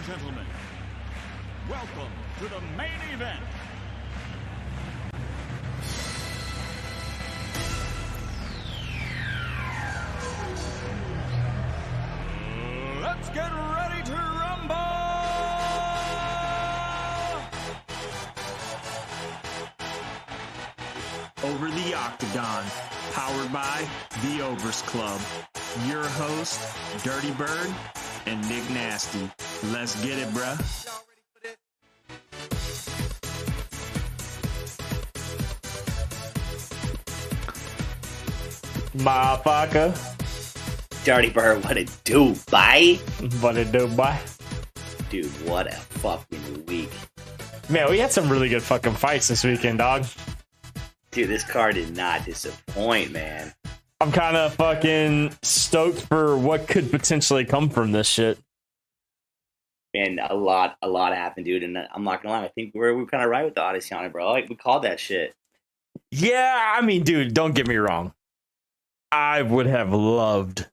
and gentlemen, welcome to the main event. Let's get ready to rumble! Over the Octagon, powered by the Overs Club. Your host, Dirty Bird and Nick Nasty. Let's get it, bruh. Motherfucker. Dirty Bird, what it do, bye? What it do, boy? Dude, what a fucking week. Man, we had some really good fucking fights this weekend, dog. Dude, this card did not disappoint, man. I'm kind of fucking stoked for what could potentially come from this shit. And a lot happened, dude. And I'm not gonna lie, I think we're kind of right with the Odyssey on it, bro. Like, we called that shit. Yeah, I mean, dude, don't get me wrong. I would have loved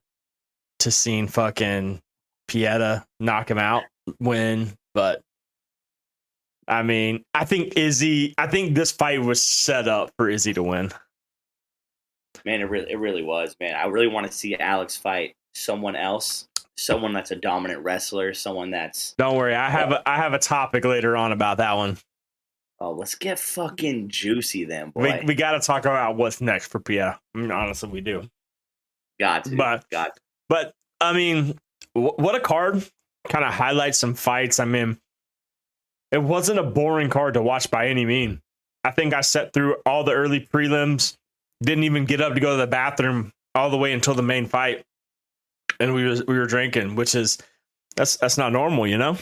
to seen fucking Pieta knock him out, win, but I mean, I think this fight was set up for Izzy to win. Man, it really was, man. I really want to see Alex fight someone else, someone that's a dominant wrestler, someone that's... Don't worry, I have a topic later on about that one. Oh, let's get fucking juicy then, boy. We got to talk about what's next for Pieta. I mean, honestly, we do. Got to. But I mean, what a card. Kind of highlights some fights. I mean, it wasn't a boring card to watch by any mean. I think I sat through all the early prelims, didn't even get up to go to the bathroom all the way until the main fight, and we were drinking, which is that's not normal, you know.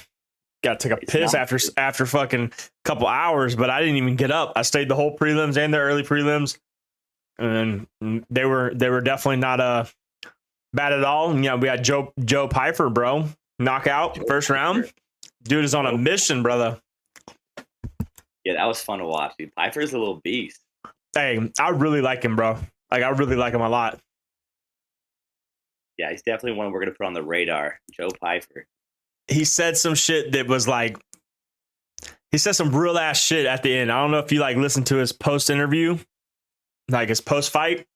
Got to take a piss after fucking couple hours, but I didn't even get up. I stayed the whole prelims and the early prelims, and they were definitely not bad at all. And, you know, we had Joe Piper, bro, knockout first round. Dude is on a mission, brother. Yeah, that was fun to watch, dude. Piper's a little beast. Hey, I really like him, bro. Like, I really like him a lot. Yeah, he's definitely one we're gonna put on the radar. Joe Piper. He said some shit that was like, he said some real ass shit at the end. I don't know if you like listened to his post interview, like his post fight,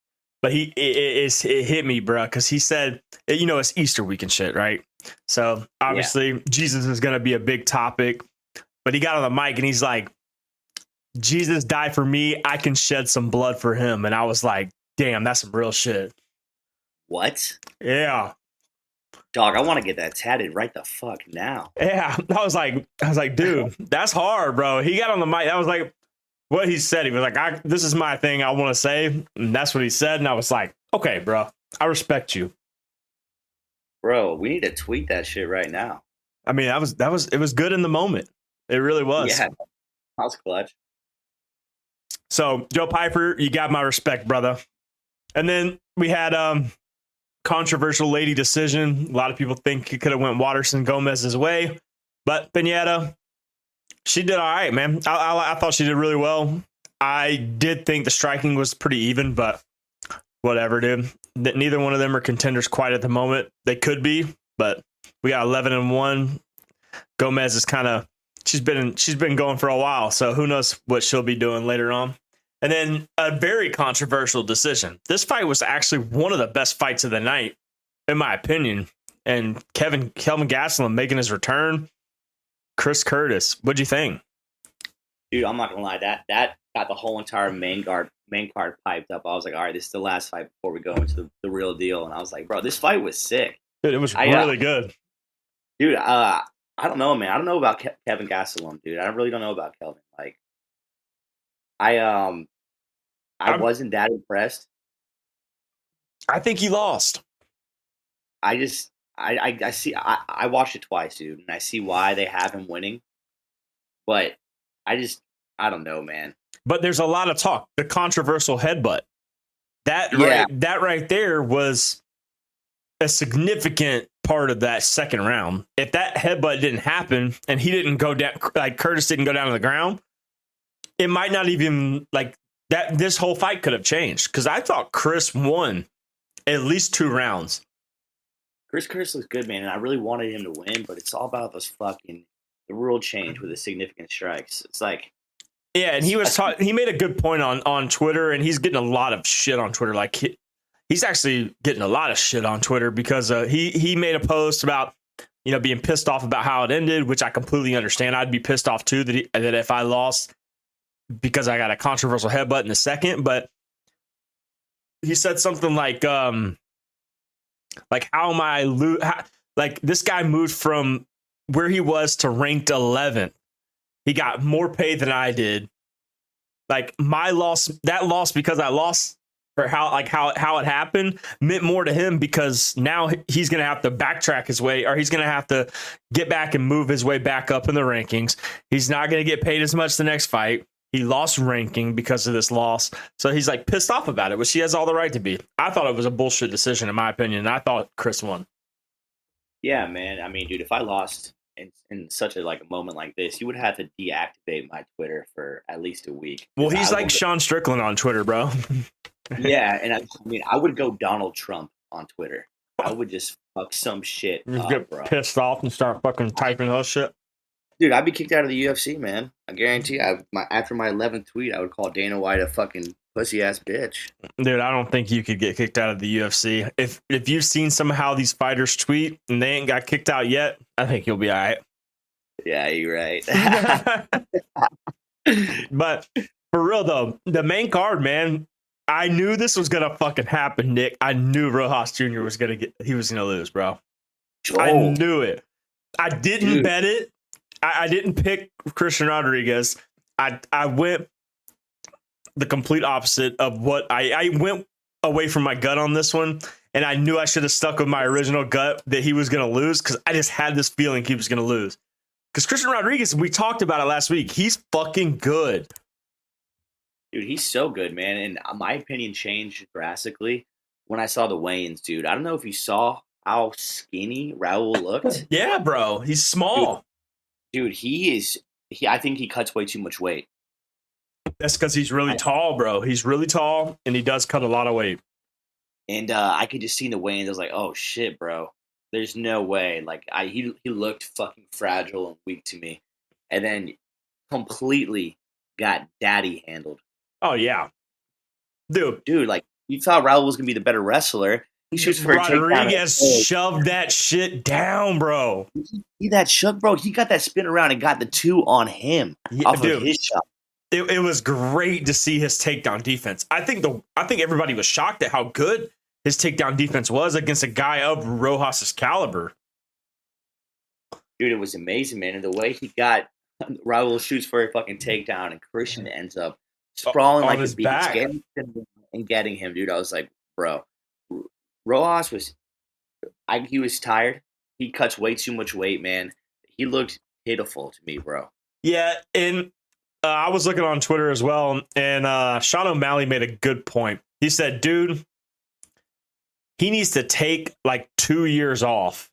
but it hit me, bro. Cause he said, you know, it's Easter week and shit, right? So obviously Jesus is going to be a big topic, but he got on the mic and he's like, Jesus died for me. I can shed some blood for him. And I was like, damn, that's some real shit. What? Yeah. Dog, I want to get that tatted right the fuck now. Yeah, I was like, dude, that's hard, bro. He got on the mic. That was like what he said. He was like, this is my thing I want to say. And that's what he said. And I was like, okay, bro, I respect you. Bro, we need to tweet that shit right now. I mean, it was good in the moment. It really was. Yeah, that was clutch. So, Joe Piper, you got my respect, brother. And then we had controversial lady decision. A lot of people think it could have went Waterson Gomez's way, but Pineda, she did all right, man. I thought she did really well. I did think the striking was pretty even, but whatever, dude. Neither one of them are contenders quite at the moment. They could be, but we got 11-1. Gomez is kind of she's been going for a while, so who knows what she'll be doing later on. And then a very controversial decision. This fight was actually one of the best fights of the night, in my opinion. And Kelvin Gastelum making his return. Chris Curtis, what'd you think? Dude, I'm not gonna lie, that got the whole entire main card piped up. I was like, all right, this is the last fight before we go into the real deal. And I was like, bro, this fight was sick. Dude, it was really good. Dude, I don't know, man. I don't know about Kevin Gastelum, dude. I really don't know about Kelvin. Like, I wasn't that impressed. I think he lost. I watched it twice, dude, and I see why they have him winning. But I don't know, man. But there's a lot of talk. The controversial headbutt. That right there was a significant part of that second round. If that headbutt didn't happen and he didn't go down, like Curtis didn't go down to the ground, it might not even like that. This whole fight could have changed because I thought Chris won at least 2 rounds. Chris Curtis looks good, man, and I really wanted him to win, but it's all about the rule change with the significant strikes. It's like, yeah, and he made a good point on Twitter, and he's getting a lot of shit on Twitter. Like he's actually getting a lot of shit on Twitter because he made a post about being pissed off about how it ended, which I completely understand. I'd be pissed off too that if I lost because I got a controversial headbutt in the second, but he said something like how am I like this guy moved from where he was to ranked 11th. He got more pay than I did. Like my loss, that loss because I lost for how it happened meant more to him because now he's going to have to backtrack his way, or he's going to have to get back and move his way back up in the rankings. He's not going to get paid as much the next fight. He lost ranking because of this loss. So he's like pissed off about it, which he has all the right to be. I thought it was a bullshit decision in my opinion. And I thought Chris won. Yeah, man. I mean, dude, if I lost in such a moment like this, you would have to deactivate my Twitter for at least a week. Well, he's like Sean Strickland on Twitter, bro. Yeah, and I would go Donald Trump on Twitter. I would just fuck some shit You up, get bro. pissed off and start fucking typing those shit. Dude, I'd be kicked out of the UFC, man. I guarantee you. After my 11th tweet, I would call Dana White a fucking pussy-ass bitch. Dude, I don't think you could get kicked out of the UFC. If you've seen somehow these fighters tweet and they ain't got kicked out yet, I think you'll be all right. Yeah, you're right. But for real, though, the main card, man, I knew this was going to fucking happen, Nick. I knew Rojas Jr. was going to lose, bro. I knew it. I didn't bet it. I didn't pick Christian Rodriguez. I went the complete opposite of what I went away from my gut on this one. And I knew I should have stuck with my original gut that he was going to lose because I just had this feeling he was going to lose. Because Christian Rodriguez, we talked about it last week. He's fucking good. Dude, he's so good, man. And my opinion changed drastically when I saw the weigh-ins, dude. I don't know if you saw how skinny Raul looked. Yeah, bro. He's small. Dude, I think he cuts way too much weight. That's because he's really tall, bro. He's really tall, and he does cut a lot of weight. And I could just see in the weigh-ins, I was like, oh, shit, bro. There's no way. Like, he looked fucking fragile and weak to me. And then completely got daddy handled. Oh, yeah. Dude, like, you thought Raul was going to be the better wrestler. He shoots for Rodriguez shoved that shit down, bro. See that shove, bro? He got that spin around and got the two on him off of his shot. It was great to see his takedown defense. I think everybody was shocked at how good his takedown defense was against a guy of Rojas's caliber. Dude, it was amazing, man. And the way he got Raul shoots for a fucking takedown and Christian ends up sprawling like his a beast, back and getting him, dude. I was like, bro, Rojas was tired. He cuts way too much weight, man. He looked pitiful to me, bro. Yeah, and I was looking on Twitter as well, and Sean O'Malley made a good point. He said, dude, he needs to take like 2 years off.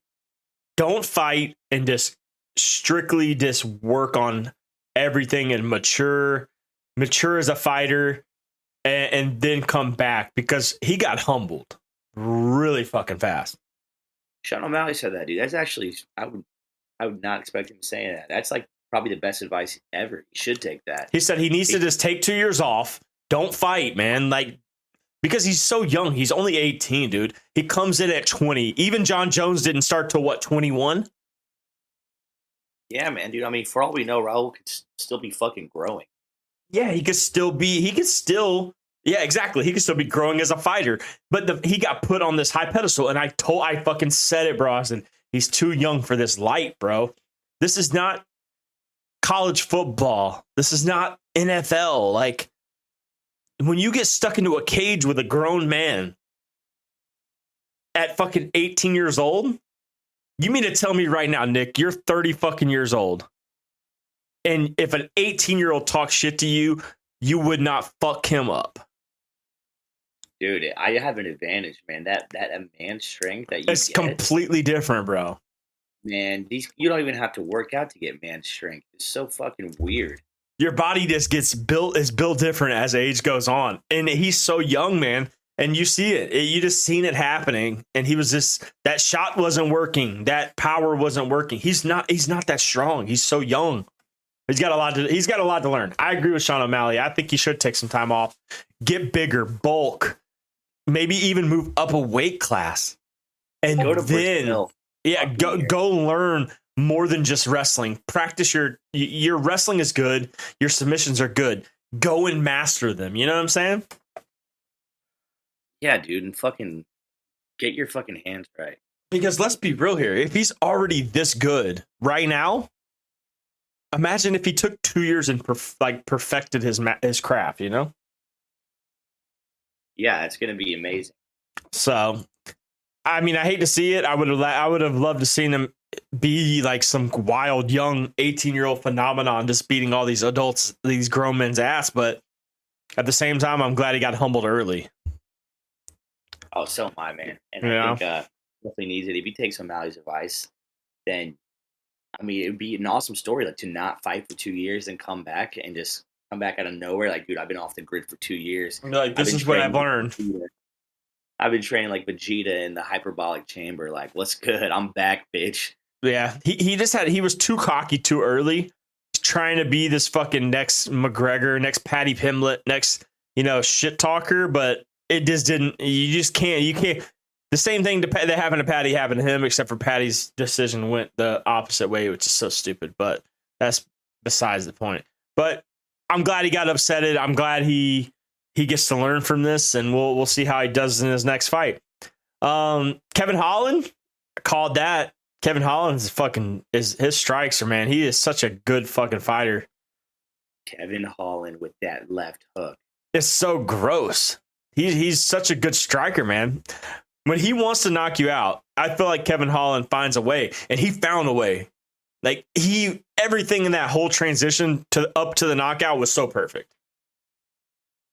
Don't fight and just strictly just work on everything and mature as a fighter and then come back because he got humbled really fucking fast. Sean O'Malley said that, dude. That's actually, I would not expect him to say that. That's like probably the best advice ever. He should take that. He said he needs to just take 2 years off. Don't fight, man. Like, because he's so young. He's only 18, dude. He comes in at 20. Even John Jones didn't start till what, 21? Yeah, man, dude. I mean, for all we know, Raul could still be fucking growing. Yeah, yeah, exactly. He could still be growing as a fighter. But he got put on this high pedestal, and I fucking said it, bro. I said, he's too young for this light, bro. This is not college football. This is not NFL. Like, when you get stuck into a cage with a grown man at fucking 18 years old, you mean to tell me right now, Nick, you're 30 fucking years old. And if an 18-year-old talks shit to you, you would not fuck him up. Dude, I have an advantage, man. That man strength that you It's completely different, bro. Man, you don't even have to work out to get man strength. It's so fucking weird. Your body just is built different as age goes on. And he's so young, man. And you see it. You just seen it happening. And he was just, that shot wasn't working. That power wasn't working. He's not that strong. He's so young. He's got a lot to learn. I agree with Sean O'Malley. I think he should take some time off, get bigger, bulk, maybe even move up a weight class. And Go to then, Brazil. go learn more than just wrestling. Practice your wrestling is good. Your submissions are good. Go and master them. You know what I'm saying? Yeah, dude, and fucking get your fucking hands right. Because let's be real here. If he's already this good right now, imagine if he took 2 years and perfected his craft, you know? Yeah, it's going to be amazing. So, I mean, I hate to see it. I would have loved to seen him be like some wild young 18-year-old phenomenon just beating all these adults, these grown men's ass. But at the same time, I'm glad he got humbled early. Oh, so am I, man. And Yeah. I think definitely needs it. If he takes O'Malley's advice, then, I mean, it would be an awesome story, like, to not fight for 2 years and come back and just come back out of nowhere. Like, dude, I've been off the grid for 2 years. Like, this is what I've learned. I've been training like Vegeta in the hyperbolic chamber. Like, what's good? I'm back, bitch. Yeah, he was too cocky too early. He's trying to be this fucking next McGregor, next Patty Pimblett, next, shit talker, but it just didn't. You can't. The same thing that happened to Patty happened to him, except for Patty's decision went the opposite way, which is so stupid. But that's besides the point. But I'm glad he got upsetted. I'm glad he gets to learn from this, and we'll see how he does in his next fight. Kevin Holland, I called that. Kevin Holland's his strikes are, man. He is such a good fucking fighter. Kevin Holland with that left hook. It's so gross. He's such a good striker, man. When he wants to knock you out, I feel like Kevin Holland finds a way, and he found a way. Like everything in that whole transition up to the knockout was so perfect.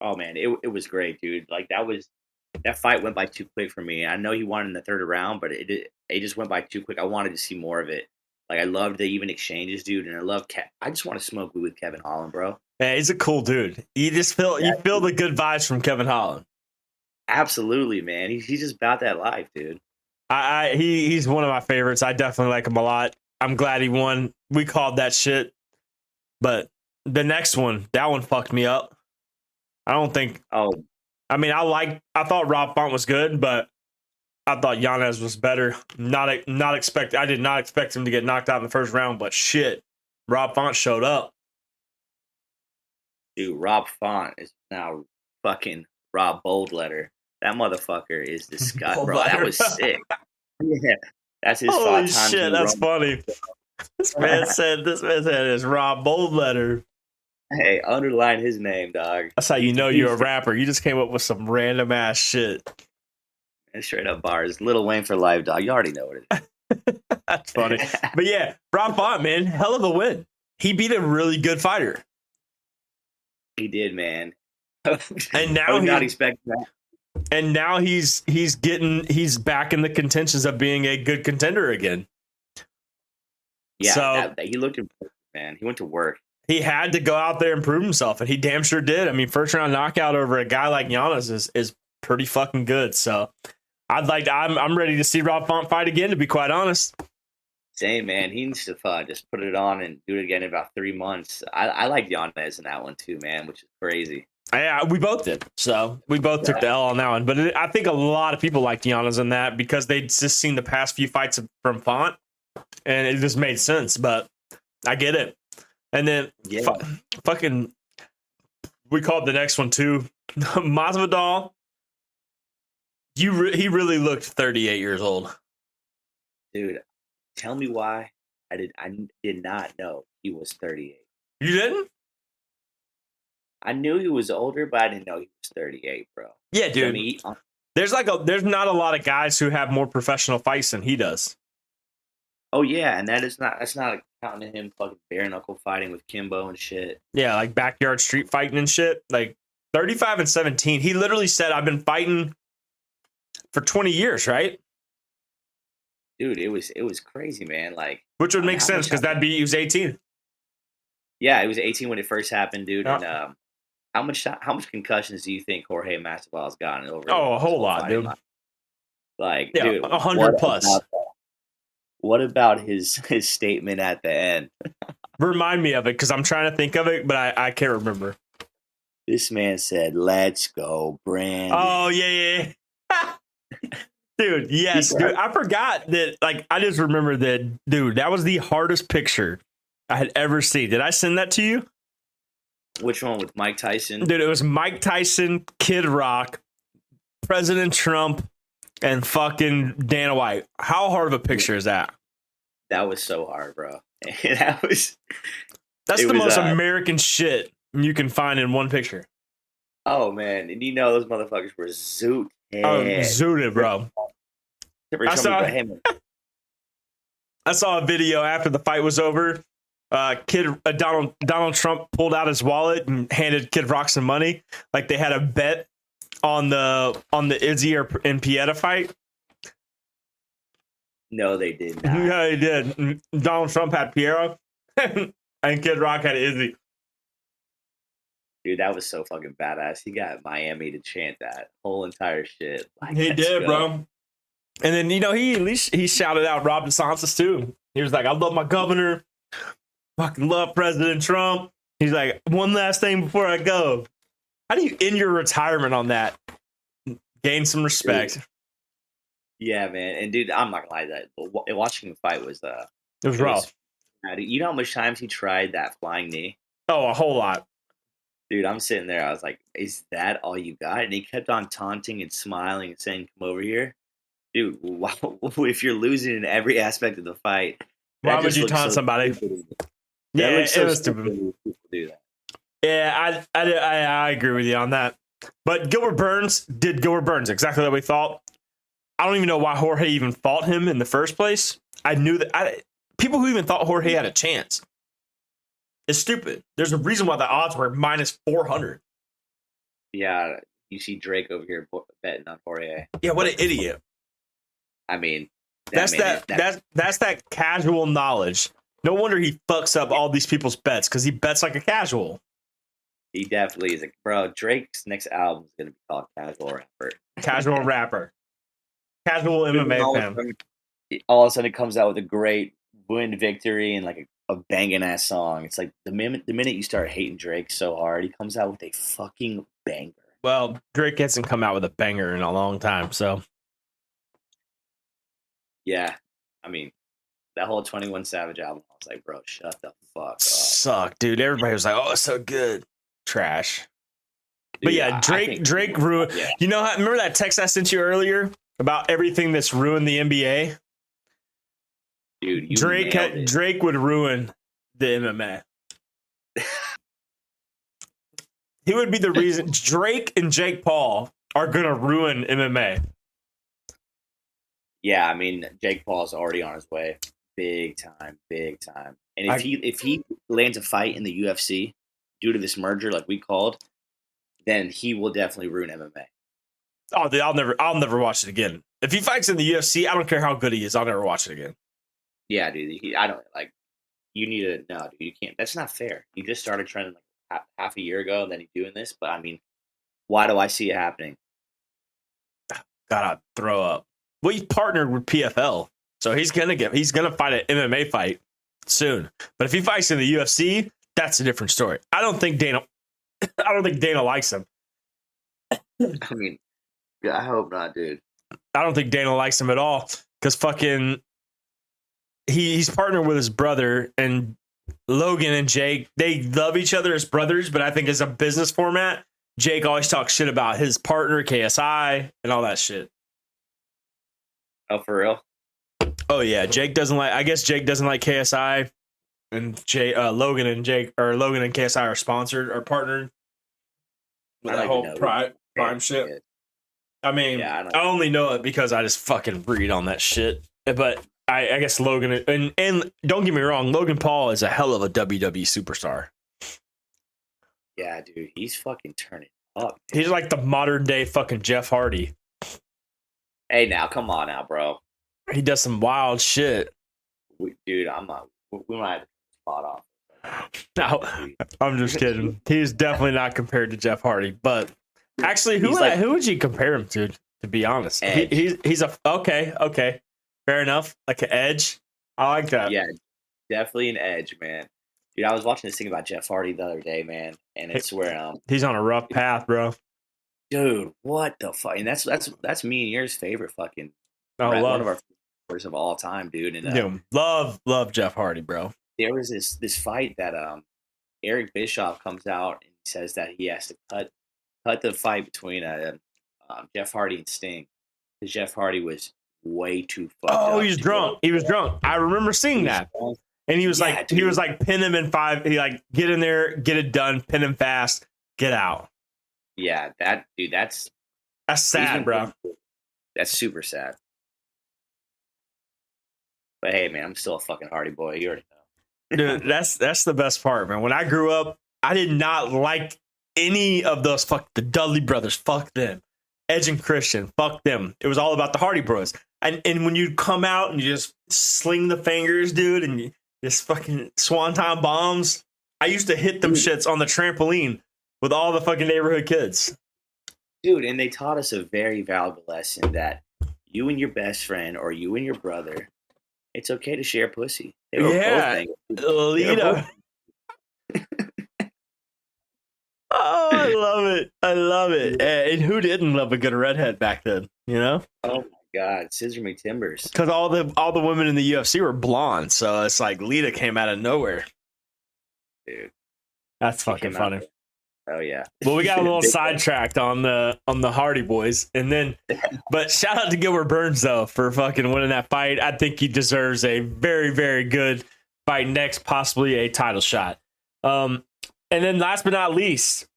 Oh man, it was great, dude. Like that fight went by too quick for me. I know he won in the third round, but it just went by too quick. I wanted to see more of it. Like, I loved the even exchanges, dude, and I just want to smoke weed with Kevin Holland, bro. Yeah, he's a cool dude. You feel the good vibes from Kevin Holland. Absolutely, man. He's just about that life, dude. He's one of my favorites. I definitely like him a lot. I'm glad he won. We called that shit, but the next one, that one fucked me up. I don't think. Oh, I mean, I thought Rob Font was good, but I thought Yanez was better. I did not expect him to get knocked out in the first round, but shit, Rob Font showed up. Dude, Rob Font is now fucking Rob Boldletter. That motherfucker is disgusting, bro. That was sick. Yeah, that's his Holy time. Shit, that's funny. This man said it's Rob Boldletter. Hey, underline his name, dog. That's how you know you're a rapper. You just came up with some random ass shit. And straight up bars. Lil Wayne for life, dog. You already know what it is. That's funny. But yeah, Rob Font, man, hell of a win. He beat a really good fighter. He did, man. And now I was not expecting that. And now he's back in the contentions of being a good contender again. Yeah, so he looked impressive, man. He went to work. He had to go out there and prove himself, and he damn sure did. I mean, first round knockout over a guy like Giannis is pretty fucking good. So I'm ready to see Rob Font fight again, to be quite honest. Same, man. He needs to just put it on and do it again in about 3 months. I like Giannis in that one too, man, which is crazy. Yeah, we both did. So we both took the L on that one. But I think a lot of people liked Giannis in that because they'd just seen the past few fights from Font, and it just made sense. But I get it. And then fucking, we called the next one too. Masvidal, he really looked 38 years old. Dude, tell me why I did not know he was 38. You didn't? I knew he was older, but I didn't know he was 38, bro. Yeah, dude. I mean, there's not a lot of guys who have more professional fights than he does. Oh yeah, and that's not counting him fucking bare knuckle fighting with Kimbo and shit. Yeah, like backyard street fighting and shit. Like 35 and 17. He literally said, "I've been fighting for 20 years," right? Dude, it was crazy, man. Like, which would make sense because he was 18. Yeah, it was 18 when it first happened, dude. Yeah. And How much concussions do you think Jorge Masvidal's gotten over? Oh, a his whole whole lot, fighting dude. life? Like, Yeah, dude, 100 plus. What about his statement at the end? Remind me of it because I'm trying to think of it, but I can't remember. This man said, "Let's go, Brandon." Oh yeah. Dude, yes, dude. I forgot that. Like, I just remember that, dude. That was the hardest picture I had ever seen. Did I send that to you? Which one, with Mike Tyson? Dude, it was Mike Tyson, Kid Rock, President Trump, and fucking Dana White. How hard of a picture is that? That was so hard, bro. That's the most American shit you can find in one picture. Oh man, and those motherfuckers were zoot. Oh, zooted, bro. I saw a video after the fight was over. Donald Trump pulled out his wallet and handed Kid Rock some money. Like they had a bet on the Izzy and Pieta fight. No, they did not. Yeah, they did. Donald Trump had Piera, and Kid Rock had Izzy. Dude, that was so fucking badass. He got Miami to chant that whole entire shit. Like, he did, bro. And then he shouted out Rob DeSantis too. He was like, "I love my governor. Fucking love President Trump." He's like, "One last thing before I go." How do you end your retirement on that? Gain some respect. Dude. Yeah, man. And dude, I'm not gonna lie, that watching the fight was it was rough. You know how much times he tried that flying knee? Oh, a whole lot. Dude, I'm sitting there. I was like, "Is that all you got?" And he kept on taunting and smiling and saying, "Come over here." Dude, wow, if you're losing in every aspect of the fight, why would you taunt somebody? Yeah, it was stupid. Do that. Yeah, I agree with you on that. But Gilbert Burns did exactly what we thought. I don't even know why Jorge even fought him in the first place. I knew that people who even thought Jorge had a chance. It's stupid. There's a reason why the odds were minus 400. Yeah, you see Drake over here betting on Jorge. Yeah, what an idiot. I mean, that's that casual knowledge. No wonder he fucks up all these people's bets because he bets like a casual. He definitely is. Bro, Drake's next album is going to be called Casual Rapper. Casual Rapper. Casual MMA fan. All of a sudden, it comes out with a great win victory and like a banging ass song. It's like the minute you start hating Drake so hard, he comes out with a fucking banger. Well, Drake hasn't come out with a banger in a long time, so. Yeah, I mean, that whole 21 Savage album, I was like, bro, shut the fuck up. Suck, dude. Everybody was like, oh, it's so good. Trash. Dude, but yeah, Drake ruined. Yeah. You know how? Remember that text I sent you earlier about everything that's ruined the NBA? Dude, Drake would ruin the MMA. He would be the reason. Drake and Jake Paul are gonna ruin MMA. Yeah, I mean, Jake Paul's already on his way, big time. And if he lands a fight in the UFC due to this merger, like we called, then he will definitely ruin MMA. Oh, I'll never watch it again. If he fights in the UFC, I don't care how good he is. I'll never watch it again. Yeah, dude. I don't like. You need to no, dude. You can't. That's not fair. He just started trending like half a year ago, and then he's doing this. But I mean, why do I see it happening? Gotta throw up. Well, he partnered with PFL, so he's gonna fight an MMA fight soon. But if he fights in the UFC, that's a different story. I don't think Dana likes him. I mean, yeah, I hope not, dude. I don't think Dana likes him at all because fucking he's partnered with his brother, and Logan and Jake, they love each other as brothers, but I think as a business format, Jake always talks shit about his partner KSI and all that shit. Oh, for real? Oh yeah, Jake doesn't like KSI, and Logan and KSI are sponsored or partnered with that whole prime shit. I mean, yeah, I only know it because I just fucking read on that shit. But I guess Logan and don't get me wrong, Logan Paul is a hell of a WWE superstar. Yeah, dude, he's fucking turning up. Dude. He's like the modern day fucking Jeff Hardy. Hey, now, come on now, bro. He does some wild shit. Dude, I'm not. We might have to spot off. No, I'm just kidding. He's definitely not compared to Jeff Hardy. But actually, who would you compare him to? To be honest, he's a okay, fair enough. Like an edge. I like that. Yeah, definitely an edge, man. Dude, I was watching this thing about Jeff Hardy the other day, man, and it's where he's on a rough path, bro. Dude, what the fuck? And that's me and yours favorite fucking one of our favorites of all time, dude. And love Jeff Hardy, bro. There was this fight that Eric Bischoff comes out and says that he has to cut the fight between Jeff Hardy and Sting because Jeff Hardy was way too fucked up. Oh, he was drunk. He was drunk. I remember seeing that. And he was he was like, pin him in 5. He like, get in there, get it done, pin him fast, get out. Yeah, that's sad, bro. That's super sad. But hey, man, I'm still a fucking Hardy boy. You already know. Dude, that's the best part, man. When I grew up, I did not like any of those. Fuck the Dudley brothers. Fuck them. Edge and Christian. Fuck them. It was all about the Hardy Bros. And when you come out and you just sling the fingers, dude, and you just fucking swanton bombs, I used to hit them shits on the trampoline with all the fucking neighborhood kids. Dude, and they taught us a very valuable lesson that you and your best friend or you and your brother, it's okay to share pussy. They were both Lita. Oh, I love it. I love it. And who didn't love a good redhead back then, you know? Oh, my God. Scissor McTimbers. Because all the women in the UFC were blonde, so it's like Lita came out of nowhere. Dude. That's fucking funny. Oh yeah. Well, we got a little sidetracked on the Hardy Boys, and then, but shout out to Gilbert Burns though for fucking winning that fight. I think he deserves a very, very good fight next, possibly a title shot. And then last but not least,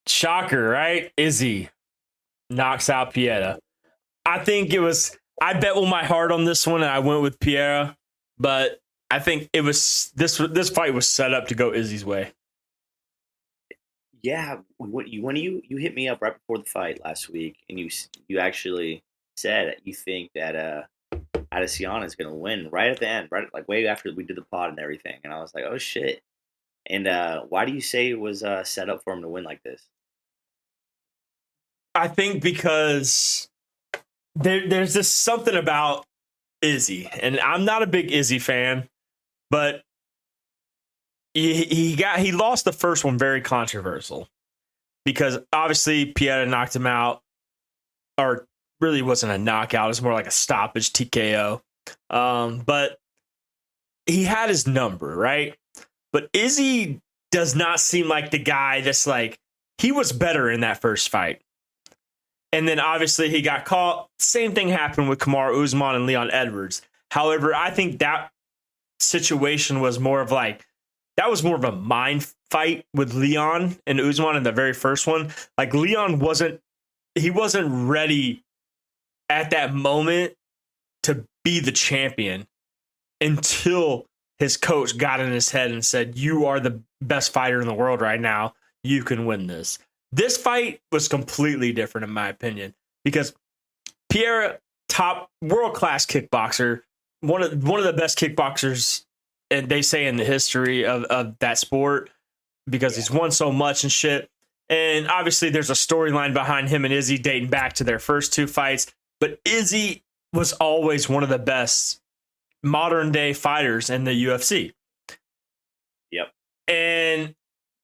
shocker, right? Izzy knocks out Piera. I think it was. I bet with my heart on this one, and I went with Piera, but I think it was this fight was set up to go Izzy's way. Yeah, when you hit me up right before the fight last week, and you actually said you think that Adesanya is going to win right at the end, right like way after we did the pod and everything, and I was like, oh shit. And why do you say it was set up for him to win like this? I think because there's just something about Izzy, and I'm not a big Izzy fan, but he lost the first one very controversial because obviously Piera knocked him out, or really wasn't a knockout. It was more like a stoppage TKO. But he had his number, right? But Izzy does not seem like the guy that's like, he was better in that first fight. And then obviously he got caught. Same thing happened with Kamaru Usman and Leon Edwards. However, I think that situation was more of like, that was more of a mind fight with Leon and Usman in the very first one. Like Leon wasn't ready at that moment to be the champion until his coach got in his head and said, you are the best fighter in the world right now. You can win this. This fight was completely different in my opinion because Piera, top world-class kickboxer, one of the best kickboxers, and they say in the history of that sport, because he's won so much and shit. And obviously there's a storyline behind him and Izzy dating back to their first two fights. But Izzy was always one of the best modern day fighters in the UFC. Yep. And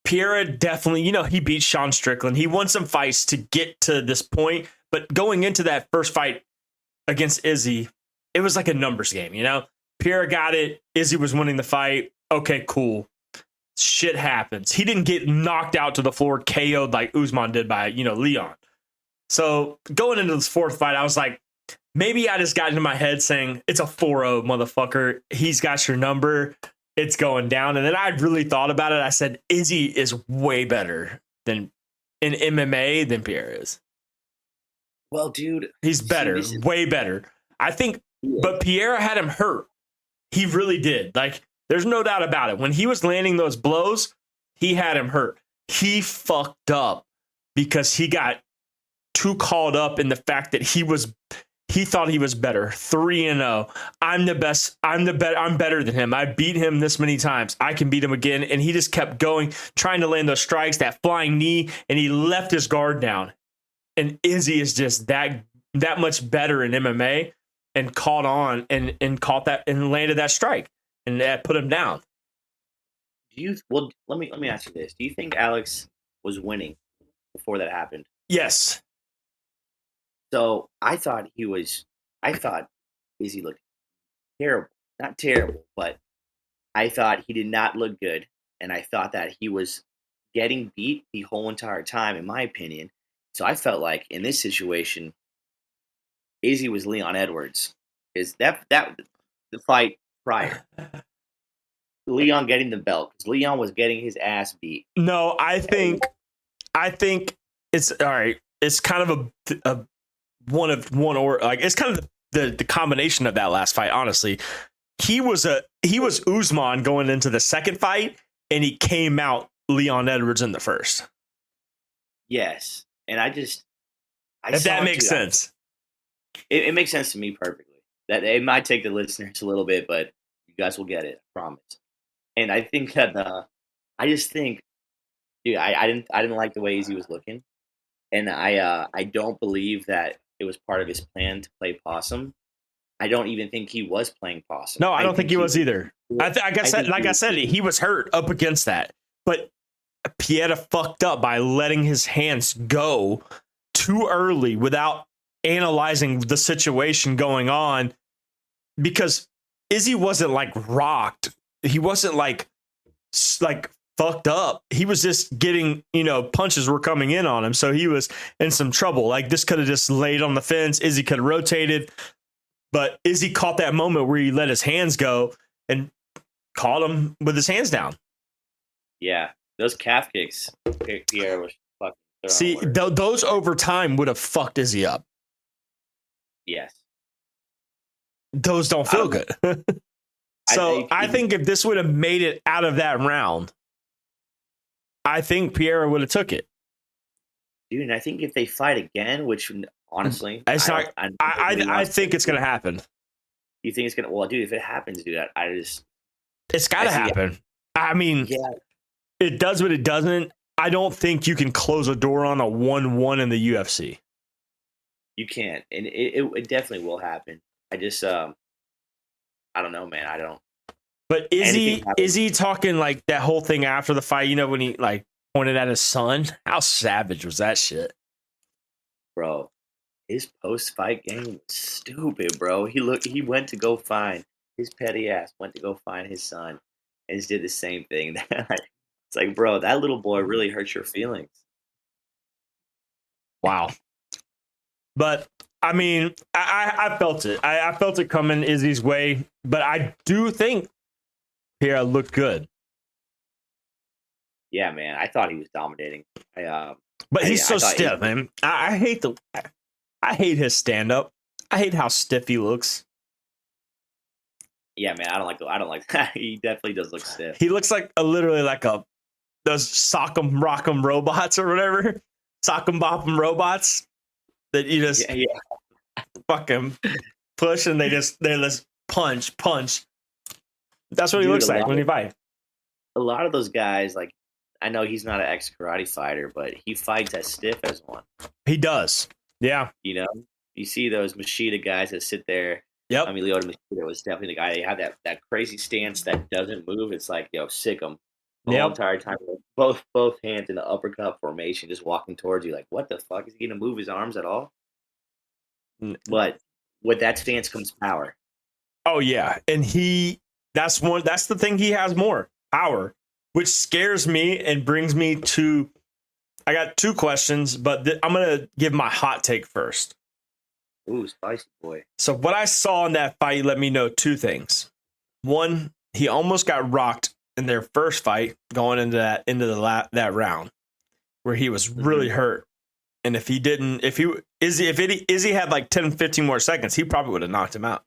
Piera definitely, he beat Sean Strickland. He won some fights to get to this point. But going into that first fight against Izzy, it was like a numbers game, Piera got it. Izzy was winning the fight. Okay, cool. Shit happens. He didn't get knocked out to the floor, KO'd like Usman did by, Leon. So going into this fourth fight, I was like, maybe I just got into my head saying, it's a 4-0, motherfucker. He's got your number. It's going down. And then I really thought about it. I said, Izzy is way better than in MMA than Piera is. Well, dude. He's better, way better. I think, but Piera had him hurt. He really did. Like, there's no doubt about it. When he was landing those blows, he had him hurt. He fucked up because he got too caught up in the fact that he was He thought he was better. 3-0. I'm the best. I'm better than him. I beat him this many times. I can beat him again. And he just kept going, trying to land those strikes, that flying knee, and he left his guard down. And Izzy is just that much better in MMA, and caught on and caught that and landed that strike, and that put him down. Let me ask you this. Do you think Alex was winning before that happened? Yes. So I thought Izzy looked terrible. Not terrible, but I thought he did not look good. And I thought that he was getting beat the whole entire time, in my opinion. So I felt like in this situation, Izzy was Leon Edwards. Is that the fight prior? Leon getting the belt, because Leon was getting his ass beat. No, I think it's all right. It's kind of a it's kind of the combination of that last fight. Honestly, he was Usman going into the second fight, and he came out Leon Edwards in the first. Yes, and if that makes sense. It makes sense to me perfectly. That it might take the listeners a little bit, but you guys will get it. I promise. And I think that I just think, dude, I didn't like the way Izzy was looking, and I don't believe that it was part of his plan to play possum. I don't even think he was playing possum. No, I don't think he was either. Like I said, he was hurt up against that, but Pieta fucked up by letting his hands go too early without analyzing the situation going on, because Izzy wasn't like rocked. He wasn't like fucked up. He was just getting, punches were coming in on him. So he was in some trouble. Like, this could have just laid on the fence. Izzy could have rotated, but Izzy caught that moment where he let his hands go and caught him with his hands down. Yeah. Those calf kicks, Pierre was fucking. See, those over time would have fucked Izzy up. Yes. Those don't feel good. So I think if this would have made it out of that round, I think Pierre would have took it. Dude, and I think if they fight again, which honestly, I think it's going to happen. You think it's going to? Well, dude, if it happens, dude, it's got to happen. I mean, yeah. It does, but it doesn't. I don't think you can close a door on a 1-1 in the UFC. You can't, and it definitely will happen. I just, I don't know, man. I don't. But is he talking like that whole thing after the fight? When he like pointed at his son? How savage was that shit, bro? His post-fight game was stupid, bro. He went to go find his petty ass. Went to go find his son, and just did the same thing. It's like, bro, that little boy really hurt your feelings. Wow. But I mean, I felt it. I felt it coming Izzy's way, but I do think Pierre looked good. Yeah, man. I thought he was dominating. But he's so stiff, man. I hate his stand up. I hate how stiff he looks. Yeah, man. I don't like that. He definitely does look stiff. He looks like literally like those sock'em rock'em robots or whatever. Sock'em bop'em robots that you just fucking push and they just punch. That's what he looks like when he fights. A lot of those guys, like, I know he's not an ex-karate fighter, but he fights as stiff as one. He does. Yeah. You see those Machida guys that sit there. Yep. I mean, Lyoto Machida was definitely the guy. They have that crazy stance that doesn't move. It's like, sick him. The whole entire time, both hands in the uppercut formation, just walking towards you. Like, what the fuck? Is he going to move his arms at all? But with that stance comes power. Oh, yeah. And that's the thing he has more power, which scares me and brings me to, I got two questions, but I'm going to give my hot take first. Ooh, spicy boy. So what I saw in that fight let me know two things. One, he almost got rocked in their first fight going into that round where he was really hurt. And if Izzy had like 10, 15 more seconds, he probably would have knocked him out.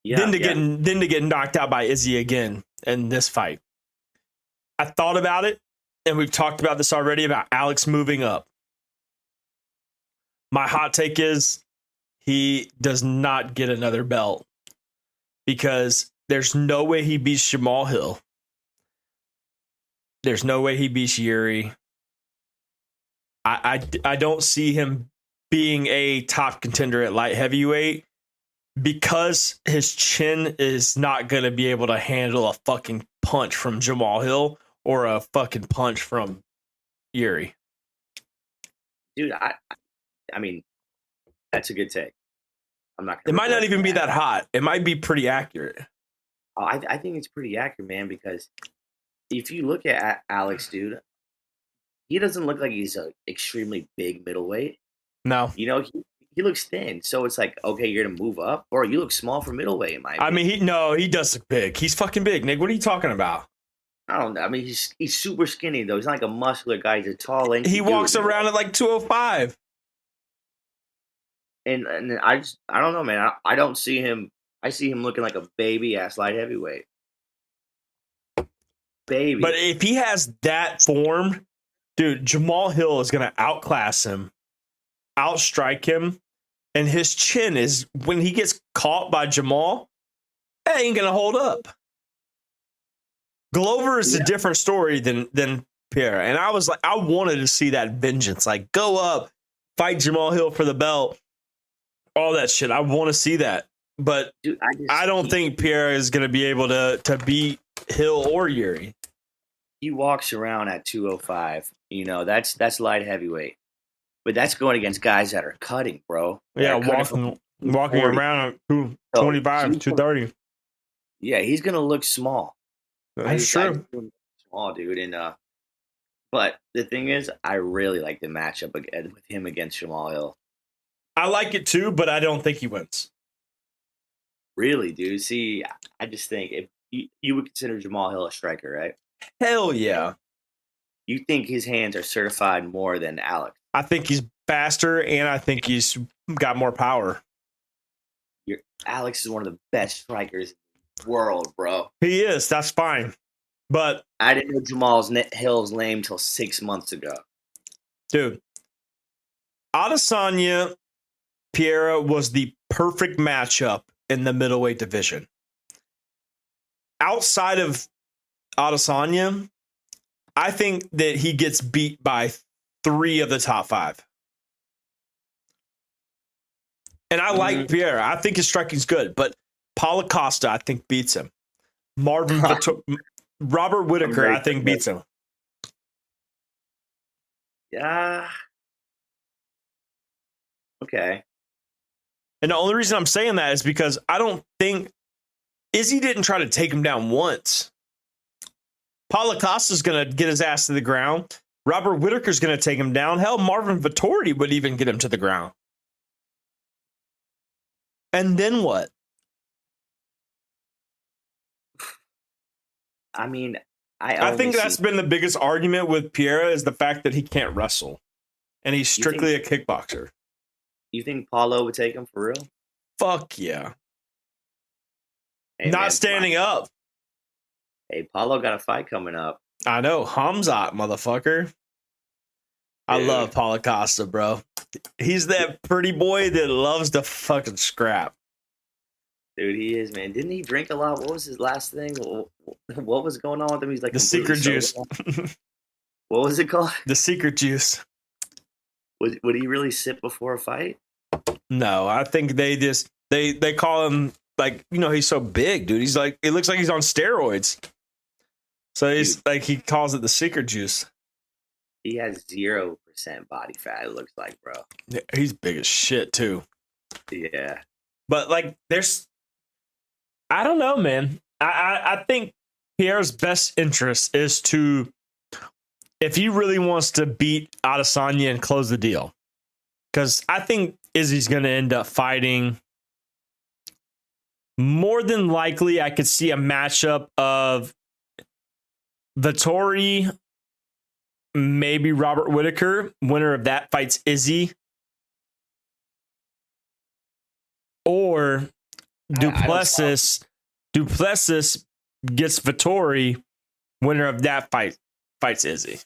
Yeah, then to get knocked out by Izzy again in this fight. I thought about it, and we've talked about this already about Alex moving up. My hot take is he does not get another belt because there's no way he beats Jamal Hill. There's no way he beats Yuri. I don't see him being a top contender at light heavyweight because his chin is not going to be able to handle a fucking punch from Jamal Hill or a fucking punch from Yuri. Dude, I mean, that's a good take. I'm not. It might not even be that hot. It might be pretty accurate. Oh, I think it's pretty accurate, man. Because if you look at Alex, dude, he doesn't look like he's an extremely big middleweight. No, You know, he looks thin. So it's like, okay, you're gonna move up, or you look small for middleweight. In my opinion. I mean, he does look big. He's fucking big, Nick. What are you talking about? I don't know. I mean, he's super skinny though. He's not like a muscular guy. He's a tall, lanky He walks dude. around at like 205. And I don't know, man. I don't see him. I see him looking like a baby ass light heavyweight. Baby. But if he has that form, dude, Jamal Hill is going to outclass him, outstrike him, and his chin is, when he gets caught by Jamal, that ain't going to hold up. Glover is a different story than Pierre. And I was like, I wanted to see that vengeance. Like, go up, fight Jamal Hill for the belt, all that shit. I want to see that. But Dude, I don't think Pierre is going to be able to beat Hill or Yuri. He walks around at 205. You know, that's light heavyweight. But that's going against guys that are cutting, bro. Yeah, That are walking 40. around at 225, 230. Yeah, he's gonna look small. That's true. Small, dude. And but the thing is, I really like the matchup with him against Jamal Hill. I like it too, but I don't think he wins. Really, dude. See, I just think if you would consider Jamal Hill a striker, right? Hell yeah. You think his hands are certified more than Alex? I think he's faster, and I think he's got more power. Alex is one of the best strikers in the world, bro. He is. That's fine. But, I didn't know Jamal Hill's name until 6 months ago. dude, Adesanya Pereira was the perfect matchup in the middleweight division. Outside of Adesanya, I think that he gets beat by 3 of the top 5. And I like Pierre. I think his striking's good, but Paulo Costa, I think, beats him. Robert Whittaker, I think, beats him. Yeah. Okay. And the only reason I'm saying that is because I don't think Izzy didn't try to take him down once. Paulo Costa's going to get his ass to the ground. Robert Whittaker's going to take him down. Hell, Marvin Vettori would even get him to the ground. And then what? I mean, I think that's been the biggest argument with Pierre is the fact that he can't wrestle. And he's strictly a kickboxer. You think Paulo would take him for real? Fuck yeah. Hey, Not man, standing up. Hey, Paulo got a fight coming up. I know. Hamzat, motherfucker. I Dude. love Paulo Costa, bro. He's that pretty boy that loves to fucking scrap. Dude, he is, man. Didn't he drink a lot? What was his last thing? What was going on with him? He's like The secret juice. What was it called? The secret juice. Would he really sip before a fight? No, I think they call him, like, you know, he's so big, dude. He's like, it looks like he's on steroids. So he's like, he calls it the secret juice. He has 0% body fat, it looks like, bro. Yeah, he's big as shit too. Yeah. But like, I don't know, man. I think Pierre's best interest is to, if he really wants to beat Adesanya and close the deal, because I think Izzy's going to end up fighting. More than likely, I could see a matchup of Vettori, maybe Robert Whittaker. Winner of that fights Izzy. Or Duplessis gets Vettori. Winner of that fights Izzy.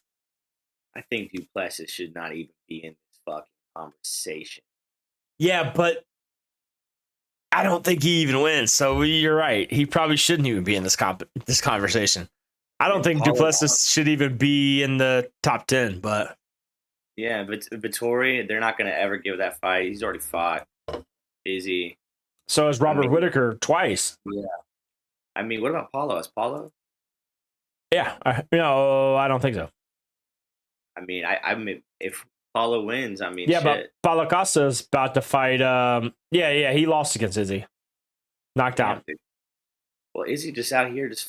I think Duplessis should not even be in this fucking conversation. Yeah, but I don't think he even wins. So you're right. He probably shouldn't even be in this conversation. I don't think Duplessis should even be in the top 10, but yeah, but Vittori, they're not going to ever give that fight. He's already fought. Izzy. So is Robert Whittaker twice. Yeah. I mean, what about Paulo? Is Paulo? Yeah. I don't think so. I mean, I mean, if Paulo wins, I mean, yeah, shit. but Paulo Costa is about to fight. He lost against Izzy. Knocked out. Dude. Well, Izzy just out here just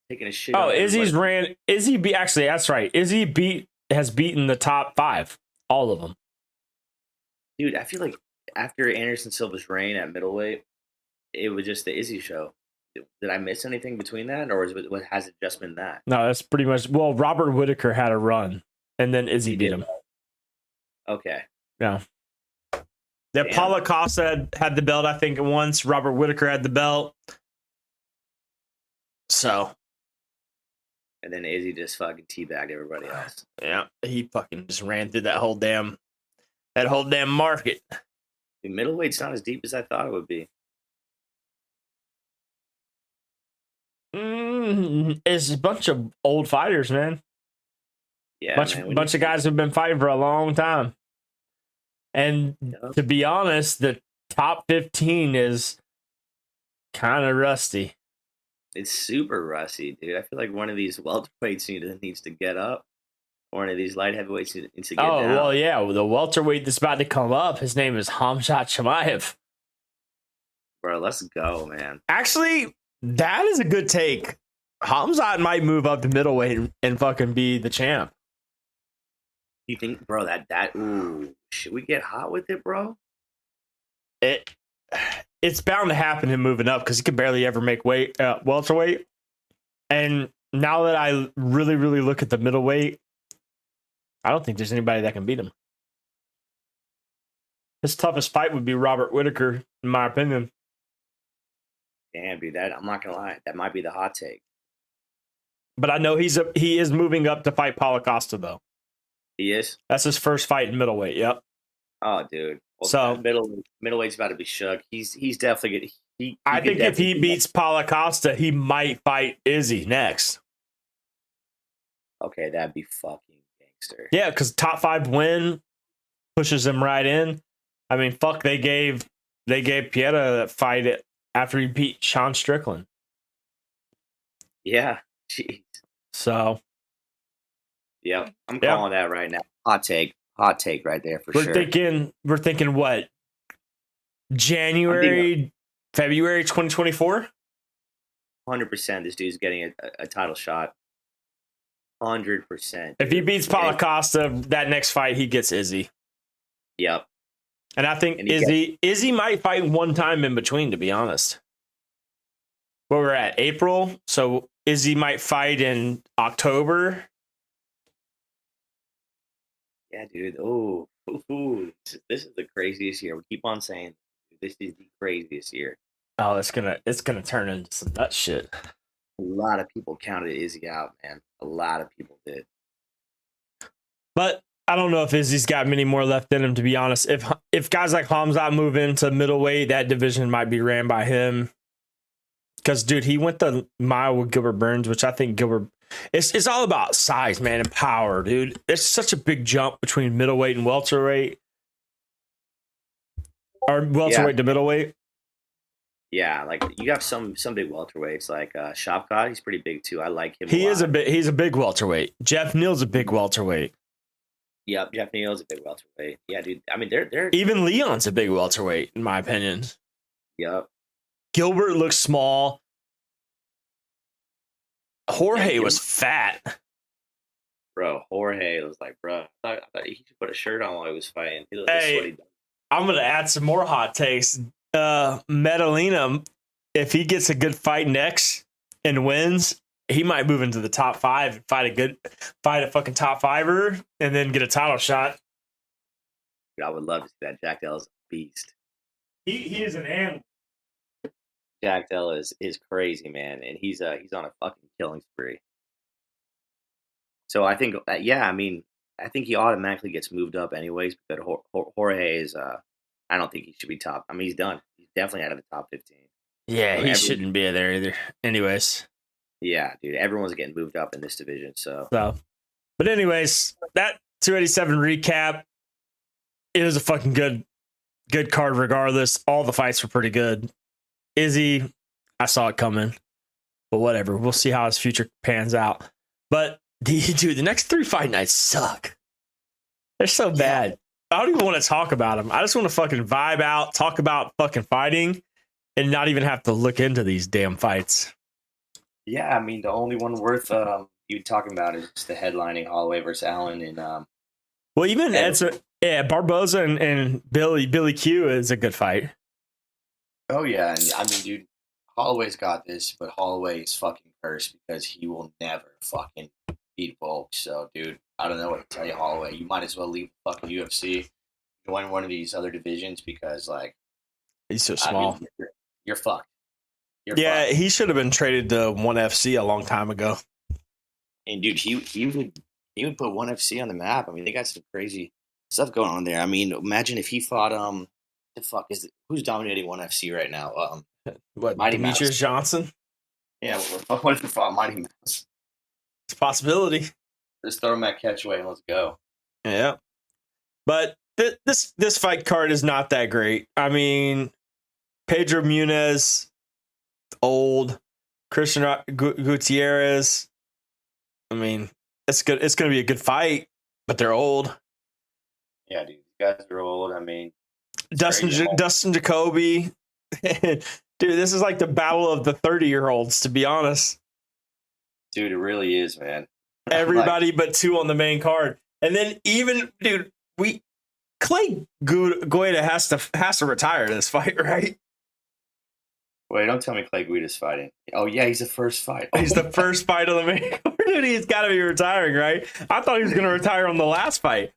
taking a shit. Oh, actually, that's right. Izzy has beaten the top 5. All of them. Dude, I feel like after Anderson Silva's reign at middleweight, it was just the Izzy show. Did I miss anything between that, or has it just been that? No, that's pretty much. Well, Robert Whittaker had a run, and then Izzy beat him. Okay. Yeah. Yeah, Paulo Costa had the belt, I think, once. Robert Whittaker had the belt. So. And then Izzy just fucking teabagged everybody else. Yeah, he fucking just ran through that whole damn market. Dude, middleweight's not as deep as I thought it would be. It's a bunch of old fighters, man. Yeah, bunch of guys who've been fighting for a long time. And to be honest, the top 15 is kind of rusty. It's super rusty, dude. I feel like one of these welterweights needs to get up. One of these light heavyweights needs to get down. Oh, well, yeah. The welterweight that's about to come up, his name is Khamzat Chimaev. Bro, let's go, man. Actually, that is a good take. Khamzat might move up to middleweight and fucking be the champ. You think, bro, ooh, should we get hot with it, bro? It's bound to happen him moving up because he could barely ever make welterweight. And now that I really, really look at the middleweight, I don't think there's anybody that can beat him. His toughest fight would be Robert Whittaker, in my opinion. Damn, dude, I'm not gonna lie, that might be the hot take. But I know he is moving up to fight Paulo Costa, though. He is? That's his first fight in middleweight, yep. Oh, dude. Well, so middleweight's about to be shook. He's definitely good. I think if he beats Paulo Costa, he might fight Izzy next. Okay, that'd be fucking gangster. Yeah, because top 5 win pushes him right in. I mean, fuck, they gave Pieta that fight after he beat Sean Strickland. Yeah, jeez. So, yeah, I'm calling that right now. Hot take right there for sure. We're thinking what? January, February 2024? 100% this dude's getting a title shot. 100%. If he beats Paulo Costa, that next fight, he gets Izzy. Yep. And I think Izzy might fight one time in between, to be honest. Where we're at, April. So Izzy might fight in October. Yeah, dude. Oh, this is the craziest year. We keep on saying this is the craziest year. Oh, it's gonna turn into some nut shit. A lot of people counted Izzy out, man. A lot of people did. But I don't know if Izzy's got many more left in him, to be honest. If guys like Khamzat move into middleweight, that division might be ran by him. Because, dude, he went the mile with Gilbert Burns, which I think Gilbert... It's all about size, man, and power, dude. It's such a big jump between middleweight and welterweight. Or welterweight to middleweight. Yeah, like you have some big welterweights, like Shavkat. He's pretty big too. I like him. He's a big welterweight. Jeff Neal's a big welterweight. Yep, Jeff Neal's a big welterweight. Yeah, dude. I mean, they're even Leon's a big welterweight, in my opinion. Yep. Gilbert looks small. Jorge was fat. Bro, Jorge was like, bro, I thought he should put a shirt on while he was fighting. He looked sweaty. I'm gonna add some more hot takes. Medellina, if he gets a good fight next and wins, he might move into the top 5, fight a fucking top 5er, and then get a title shot. Dude, I would love to see that. Jack Dell's a beast. He is an animal. Jack Dell is crazy, man, and he's on a fucking killing spree. So I think, I think he automatically gets moved up anyways because Jorge is. I don't think he should be top. I mean, he's done. He's definitely out of the top 15. Yeah, he Everyone- shouldn't be there either. Anyways, Yeah, dude. Everyone's getting moved up in this division. So but anyways, that 287 recap. It was a fucking good card regardless. All the fights were pretty good. Izzy, I saw it coming, but whatever. We'll see how his future pans out. But dude, the next 3 fight nights suck. They're so bad. I don't even want to talk about them. I just want to fucking vibe out, talk about fucking fighting, and not even have to look into these damn fights. yeah, I mean, the only one worth you talking about is the headlining Holloway versus Allen and Well, even Barboza and Billy Q is a good fight. oh yeah, and I mean, dude, Holloway's got this, but Holloway is fucking cursed because he will never fucking beat Volk. So, dude, I don't know what to tell you, Holloway. You might as well leave the fucking UFC, join one of these other divisions because, like, He's so small. I mean, you're fucked. You're Yeah, fucked. he should have been traded to ONE FC a long time ago. And dude, he would put ONE FC on the map. I mean, they got some crazy stuff going on there. I mean, imagine if he fought who's dominating ONE FC right now? What, Mighty Demetrius Mouse. Johnson? Yeah, what if he fought Mighty Mouse? It's a possibility. Just throw him at catchweight and let's go. Yeah. But this fight card is not that great. I mean, Pedro Munez, old. Christian Gutierrez. I mean, it's good. It's going to be a good fight, but they're old. Yeah, dude, these guys are old. I mean, Dustin Jacoby. Dude, this is like the battle of the 30-year-olds, to be honest. dude, it really is, man. Everybody but 2 on the main card. And then even, dude, Clay Guida has to retire this fight, right? Wait, don't tell me Clay Guida's fighting. Oh yeah, he's the first fight. He's the first fight of the main card. Dude, he's got to be retiring, right? I thought he was going to retire on the last fight.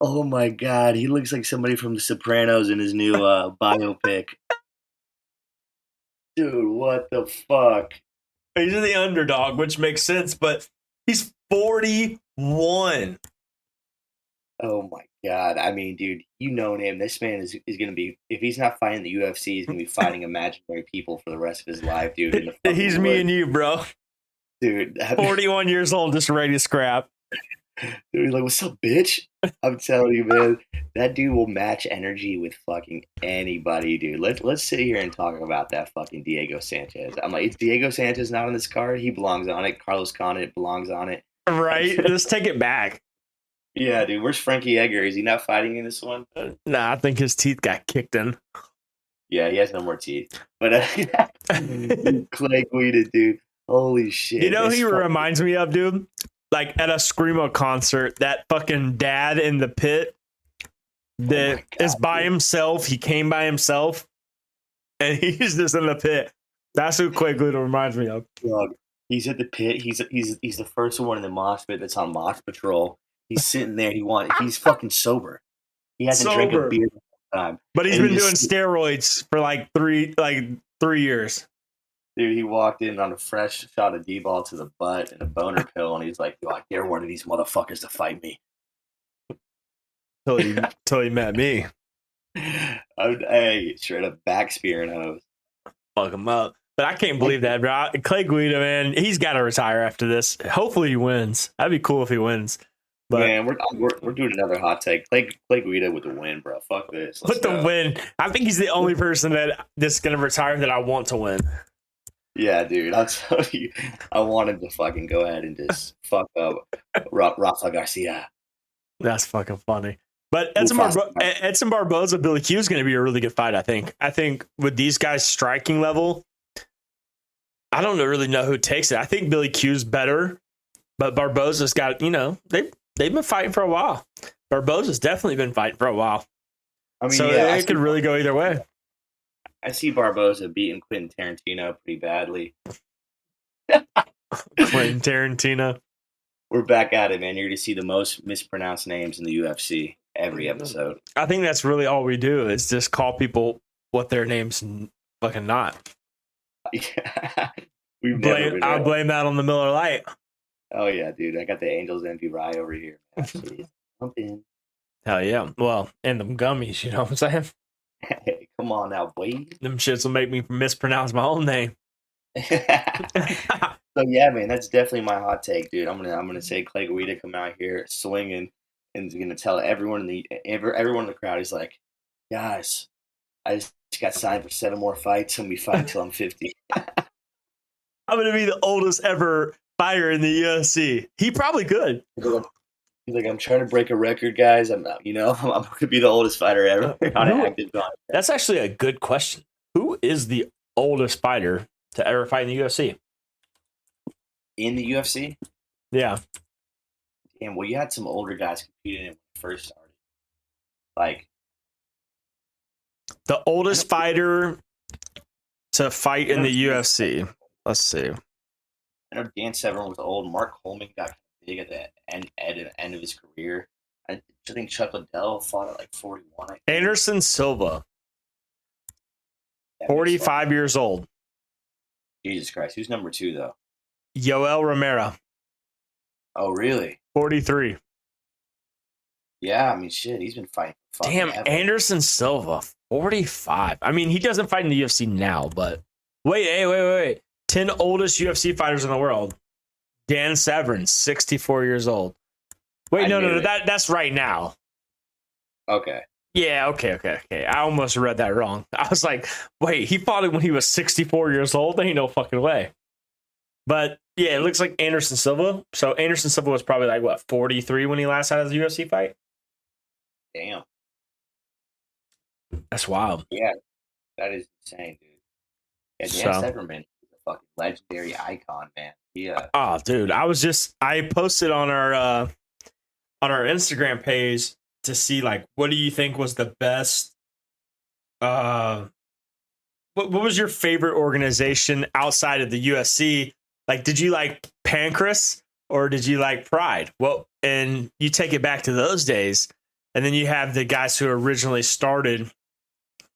Oh my god, he looks like somebody from The Sopranos in his new biopic. Dude, what the fuck? He's the underdog, which makes sense, but he's 41. Oh my god. I mean, dude, you know him. This man is going to be, if he's not fighting the UFC, he's going to be fighting imaginary people for the rest of his life, dude. In the fucking He's woods. me and you, bro. Dude, 41 years old, just ready to scrap. dude, he's like, what's up, bitch? I'm telling you, man, that dude will match energy with fucking anybody, dude. Let's sit here and talk about that fucking Diego Sanchez. I'm like, is Diego Sanchez not on this card? He belongs on it. Carlos Condit belongs on it. Right? Just take it back. Yeah, dude. Where's Frankie Edgar? Is he not fighting in this one? Nah, I think his teeth got kicked in. Yeah, he has no more teeth. But Clay Guida, dude. Holy shit. You know who This he fucking- reminds me of, dude? Like at a Screamo concert, that fucking dad in the pit that my God, is by dude. himself. He came by himself, and he's just in the pit. That's who Clay Guida reminds me of. Dog. He's at the pit. He's the first one in the mosh pit that's on mosh patrol. He's sitting there. He's fucking sober. He hasn't drank Sober. a beer in a long time. But he's And been he doing just- steroids for like three years. Dude, he walked in on a fresh shot of D-ball to the butt and a boner pill, and he's like, "Yo, I dare one of these motherfuckers to fight me." Till he met me. Hey, straight up back spearing hose. Fuck him up. But I can't believe that, bro. Clay Guida, man, he's got to retire after this. Hopefully he wins. That'd be cool if he wins. But Man, we're doing another hot take. Clay Guida with the win, bro. Fuck this. Let's with the go. win, I think he's the only person that's going to retire that I want to win. Yeah, dude. I'll tell you, I want him to fucking go ahead and just fuck up Rafa Garcia. That's fucking funny. But Mufasa. Edson Barboza, Billy Q is going to be a really good fight, I think. I think with these guys' striking level, I don't really know who takes it. I think Billy Q's better, but Barboza's got, they've been fighting for a while. Barboza's definitely been fighting for a while. I mean, So yeah, it could really go either way. I see Barboza beating Quentin Tarantino pretty badly. Quentin Tarantino. We're back at it, man. You're going to see the most mispronounced names in the UFC every episode. I think that's really all we do is just call people what their name's fucking not. Yeah. We've never been I right. blame that on the Miller Lite. Oh, yeah, dude. I got the Angels Envy Rye over here. Absolutely. Jump in. Hell yeah. Well, and them gummies, you know what I'm saying? Come on now, boy. Them shits will make me mispronounce my own name. So yeah, man, that's definitely my hot take, dude. I'm gonna say Clay Guida come out here swinging and is gonna tell everyone everyone in the crowd. He's like, guys, I just got signed for 7 more fights and we fight until I'm 50. I'm gonna be the oldest ever fighter in the UFC. He probably could. He's like, I'm trying to break a record, guys. I'm gonna be the oldest fighter ever on an active contract. That's actually a good question. Who is the oldest fighter to ever fight in the UFC? In the UFC? Yeah. Damn, well, you had some older guys competing when you first started. Like the oldest fighter to fight in the UFC. Let's see. I know Dan Severn was old. Mark Coleman got big at the end of his career. I think Chuck Liddell fought at like 41. I think. Anderson Silva, 45 years old. Jesus Christ. Who's number 2, though? Yoel Romero. Oh, really? 43. Yeah, I mean, shit. He's been fighting. Damn, ever. Anderson Silva, 45. I mean, he doesn't fight in the UFC now, but wait. 10 oldest UFC fighters in the world. Dan Severn, 64 years old. Wait, no. That's right now. Okay. Yeah, okay. I almost read that wrong. I was like, wait, he fought it when he was 64 years old? There ain't no fucking way. But yeah, it looks like Anderson Silva. So Anderson Silva was probably like, what, 43 when he last had his UFC fight? Damn. That's wild. Yeah, that is insane, dude. Yeah, Dan Severn, man, he's a fucking legendary icon, man. Oh, dude, I posted on our Instagram page to see, like, what do you think was the best what was your favorite organization outside of the UFC? Like, did you like Pancrase or did you like Pride? Well, and you take it back to those days, and then you have the guys who originally started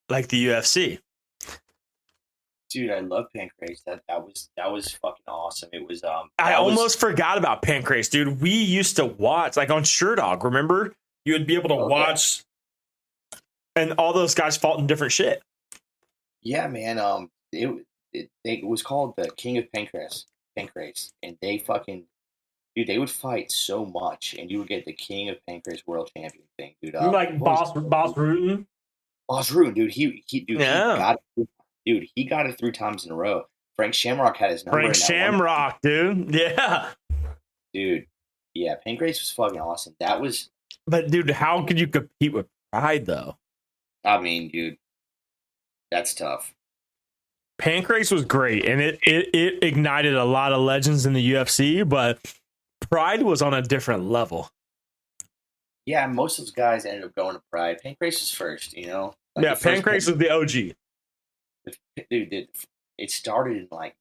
like the UFC. Dude, I love Pancrase. That was fucking awesome. It was I almost forgot about Pancrase, dude. We used to watch like on Sherdog, remember? You would be able to watch, and all those guys fought in different shit. Yeah, man. It was called the King of Pancrase, and they fucking dude, they would fight so much, and you would get the King of Pancrase World Champion thing, dude. You like Boss Rutan? Boss Rutan, dude. He got it 3 times in a row. Frank Shamrock had his number. Frank Shamrock, dude. Yeah. Dude. Yeah, Pancrase was fucking awesome. That was. But dude, how could you compete with Pride though? I mean, dude, that's tough. Pancrase was great, and it ignited a lot of legends in the UFC, but Pride was on a different level. Yeah, most of those guys ended up going to Pride. Pancrase was first, you know? Like Pancrase was the OG. Dude, it started in like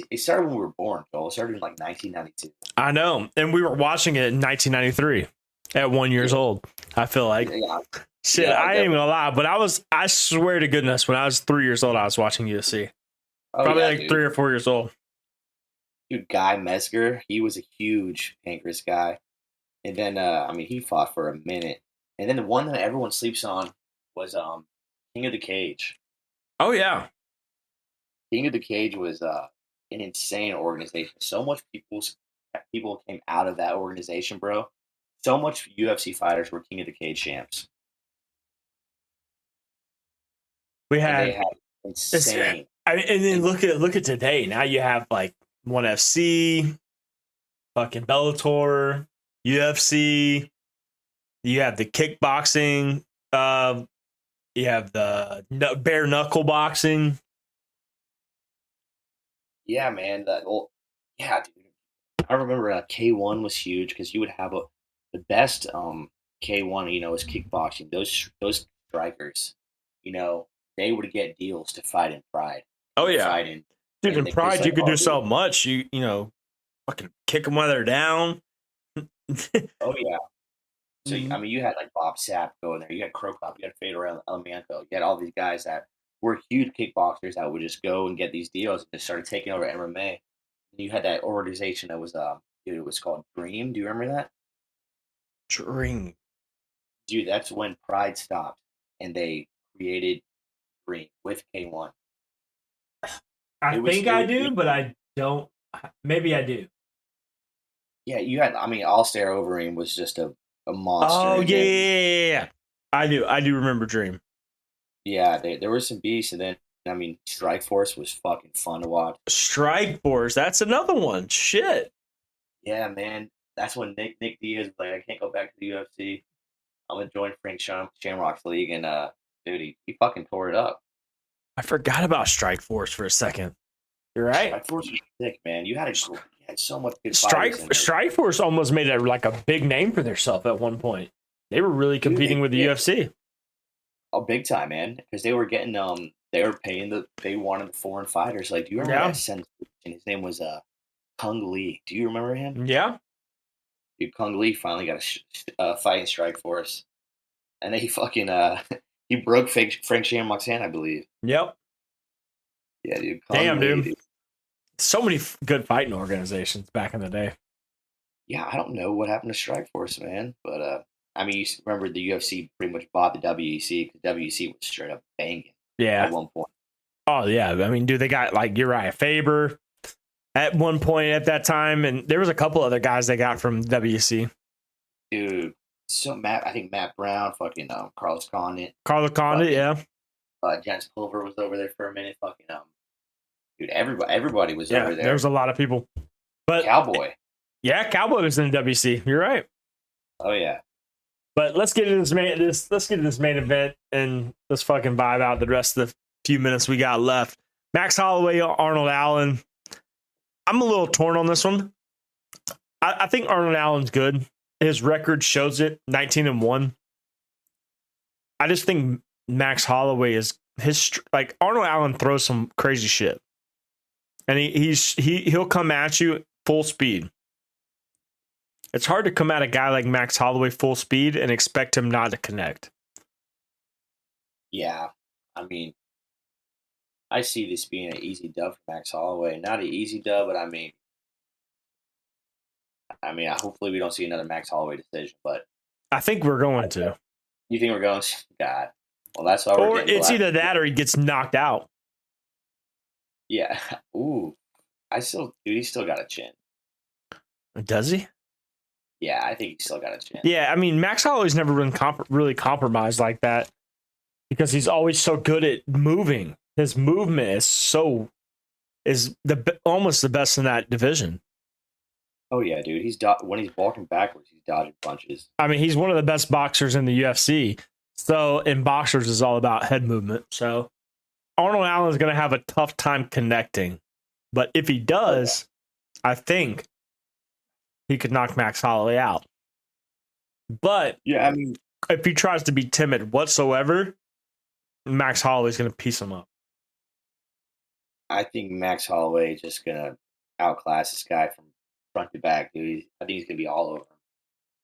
it started when we were born, Joel. It started in like 1992. I know, and we were watching it in 1993 at 1 year old. I feel like shit. I ain't even gonna lie, but I swear to goodness, when I was 3 years old, I was watching UFC. Probably like dude. 3 or 4 years old. Dude, Guy Mesger, he was a huge Pancrase guy, and then he fought for a minute, and then the one that everyone sleeps on was King of the Cage. Oh yeah. King of the Cage was an insane organization. So much people came out of that organization, bro. So much UFC fighters were King of the Cage champs. They had insane. And then look at today. Now you have like ONE FC, fucking Bellator, UFC. You have the kickboxing. You have the bare knuckle boxing. Yeah, man. Yeah, dude. I remember K1 was huge because you would have the best K1. You know, is kickboxing. Those strikers, you know, they would get deals to fight in Pride. Oh yeah, dude. In Pride, you could do so much. You know, fucking kick them while they're down. Oh yeah. So I mean, you had like Bob Sapp going there. You had Crow Cop. You had Fedor Emelianenko. You had all these guys that were huge kickboxers that would just go and get these deals and just started taking over MMA. And you had that organization that was dude, it was called Dream. Do you remember that? Dream. Dude, that's when Pride stopped and they created Overeem with K1. I think I do, but I don't. Maybe I do. Yeah, you had. I mean, All-Star Overeem was just a monster. Oh, and yeah, then, yeah. I do remember Dream. yeah, there were some beasts, and then I mean, Strike Force was fucking fun to watch. Strike Force, that's another one. Shit. Yeah, man, that's when Nick Diaz was like, I can't go back to the UFC. I'm gonna join Frank Shamrock's league, and dude, he fucking tore it up. I forgot about Strike Force for a second. You're right. Strike Force was sick, man. You had so much good fighters in there. Strike Force almost made it like a big name for themselves at one point. They were really competing with the UFC. Oh, big time, man! Because they were getting they were paying they wanted the foreign fighters. Like, do you remember that sensation? His name was Kung Lee. Do you remember him? Yeah. Dude, Kung Lee finally got a fight in Strike Force, and then he fucking he broke Frank Shamrock's hand, I believe. Yep. Yeah, dude. Damn, dude. So many good fighting organizations back in the day. Yeah, I don't know what happened to Strike Force, man. But I mean, you remember the UFC pretty much bought the WEC because WEC was straight up banging. Yeah. At one point. Oh yeah, I mean, dude, they got like Uriah Faber at one point at that time, and there was a couple other guys they got from WEC. Dude, I think Matt Brown, fucking Carlos Condit. Carlos Condit, yeah. Jens Pulver was over there for a minute. Fucking dude, everybody was over there. There was a lot of people. But Cowboy. Yeah, Cowboy was in the WC. You're right. Oh yeah. But let's get into this main event and let's fucking vibe out the rest of the few minutes we got left. Max Holloway, Arnold Allen. I'm a little torn on this one. I think Arnold Allen's good. His record shows it, 19-1. I just think Max Holloway is like Arnold Allen throws some crazy shit, and he'll come at you full speed. It's hard to come at a guy like Max Holloway full speed and expect him not to connect. Yeah, I mean, I see this being an easy dub for Max Holloway. Not an easy dub, but I mean, hopefully we don't see another Max Holloway decision. But I think we're going to. You think we're going? God, well, that's why Or it's either that or he gets knocked out. Yeah. Ooh, dude, he's still got a chin. Does he? Yeah, I think he's still got a chin. Yeah, I mean, Max Holloway's never been really compromised like that because he's always so good at moving. His movement is almost the best in that division. Oh yeah, dude. When he's walking backwards, he's dodging punches. I mean, he's one of the best boxers in the UFC. So, in boxers is all about head movement. So, Arnold Allen is going to have a tough time connecting, but if he does, I think he could knock Max Holloway out. But yeah, I mean, if he tries to be timid whatsoever, Max Holloway is going to piece him up. I think Max Holloway is just going to outclass this guy from front to back, dude. I think he's going to be all over him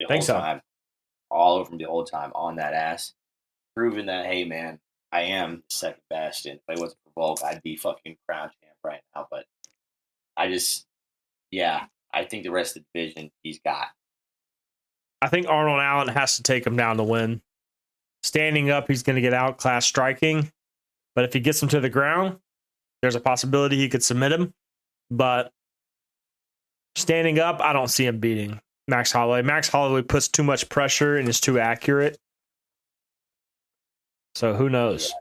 the whole time. All over him the whole time on that ass. Proving that, hey, man, I am the second best. And if I wasn't for Volk, I'd be fucking crown champ right now. But I think the rest of the division he's got. I think Arnold Allen has to take him down to win. Standing up, he's going to get outclassed striking. But if he gets him to the ground, there's a possibility he could submit him. But standing up, I don't see him beating Max Holloway. Max Holloway puts too much pressure and is too accurate. So who knows?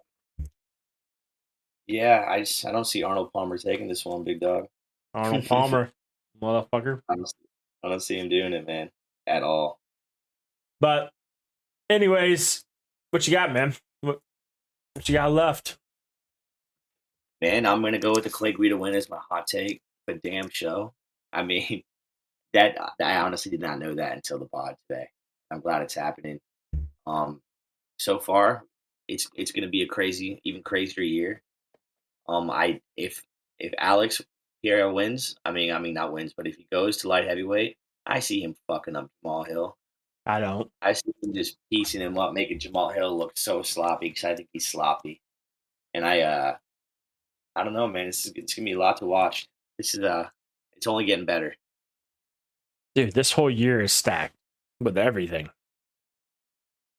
Yeah, I don't see Arnold Palmer taking this one, big dog. Arnold Palmer, motherfucker. I don't see him doing it, man, at all. But anyways, what you got, man? What you got left? Man, I'm gonna go with the Clay Guida win as my hot take. A damn show. I mean, that I honestly did not know that until the pod today. I'm glad it's happening. So far, it's gonna be a even crazier year. If Alex Pereira wins, I mean not wins, but if he goes to light heavyweight, I see him fucking up Jamal Hill. I don't. I see him just piecing him up, making Jamal Hill look so sloppy because I think he's sloppy. And I don't know, man. It's gonna be a lot to watch. It's only getting better. Dude, this whole year is stacked with everything.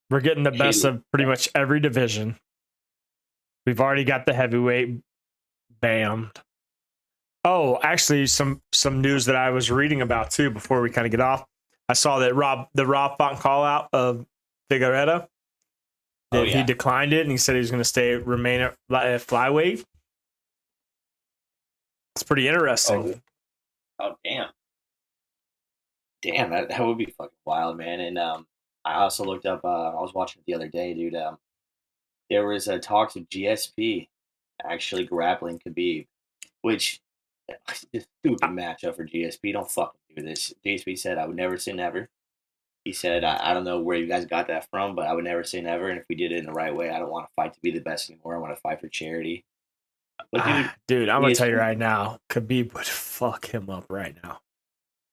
We're getting the best of pretty much every division. We've already got the heavyweight bammed. Oh, actually, some news that I was reading about too before we kind of get off. I saw that the Rob Font call out of Figueroa, that he declined it and he said he was going to remain at flyweight. It's pretty interesting. Oh damn. Damn, that would be fucking wild, man. And I also looked up. I was watching it the other day, dude. There was talks of GSP actually grappling Khabib, which is a stupid matchup for GSP. Don't fucking do this. GSP said, "I would never say never." He said, "I don't know where you guys got that from, but I would never say never. And if we did it in the right way, I don't want to fight to be the best anymore. I want to fight for charity." But dude, I'm gonna tell you right now, Khabib would fuck him up right now.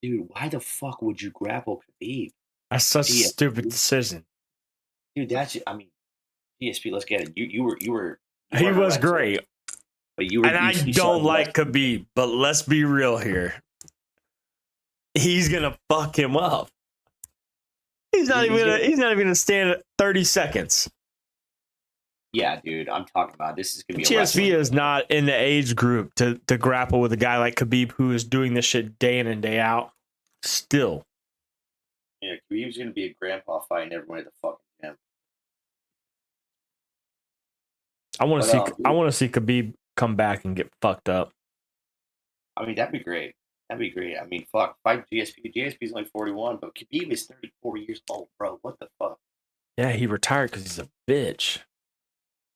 Dude, why the fuck would you grapple Khabib? That's such a stupid decision. Dude, GSP. Let's get it. You were. He was great, but you were. And I don't like Khabib, but let's be real here. He's gonna fuck him up. He's not even gonna stand 30 seconds. Yeah, dude, I'm talking about this is gonna be. GSP is not in the age group to grapple with a guy like Khabib who is doing this shit day in and day out. Still. Yeah, Khabib's gonna be a grandpa fighting everyone at the fucking gym. I want to see Khabib come back and get fucked up. I mean, that'd be great. That'd be great. I mean, fuck, fight GSP. GSP's only 41, but Khabib is 34 years old, bro. What the fuck? Yeah, he retired because he's a bitch.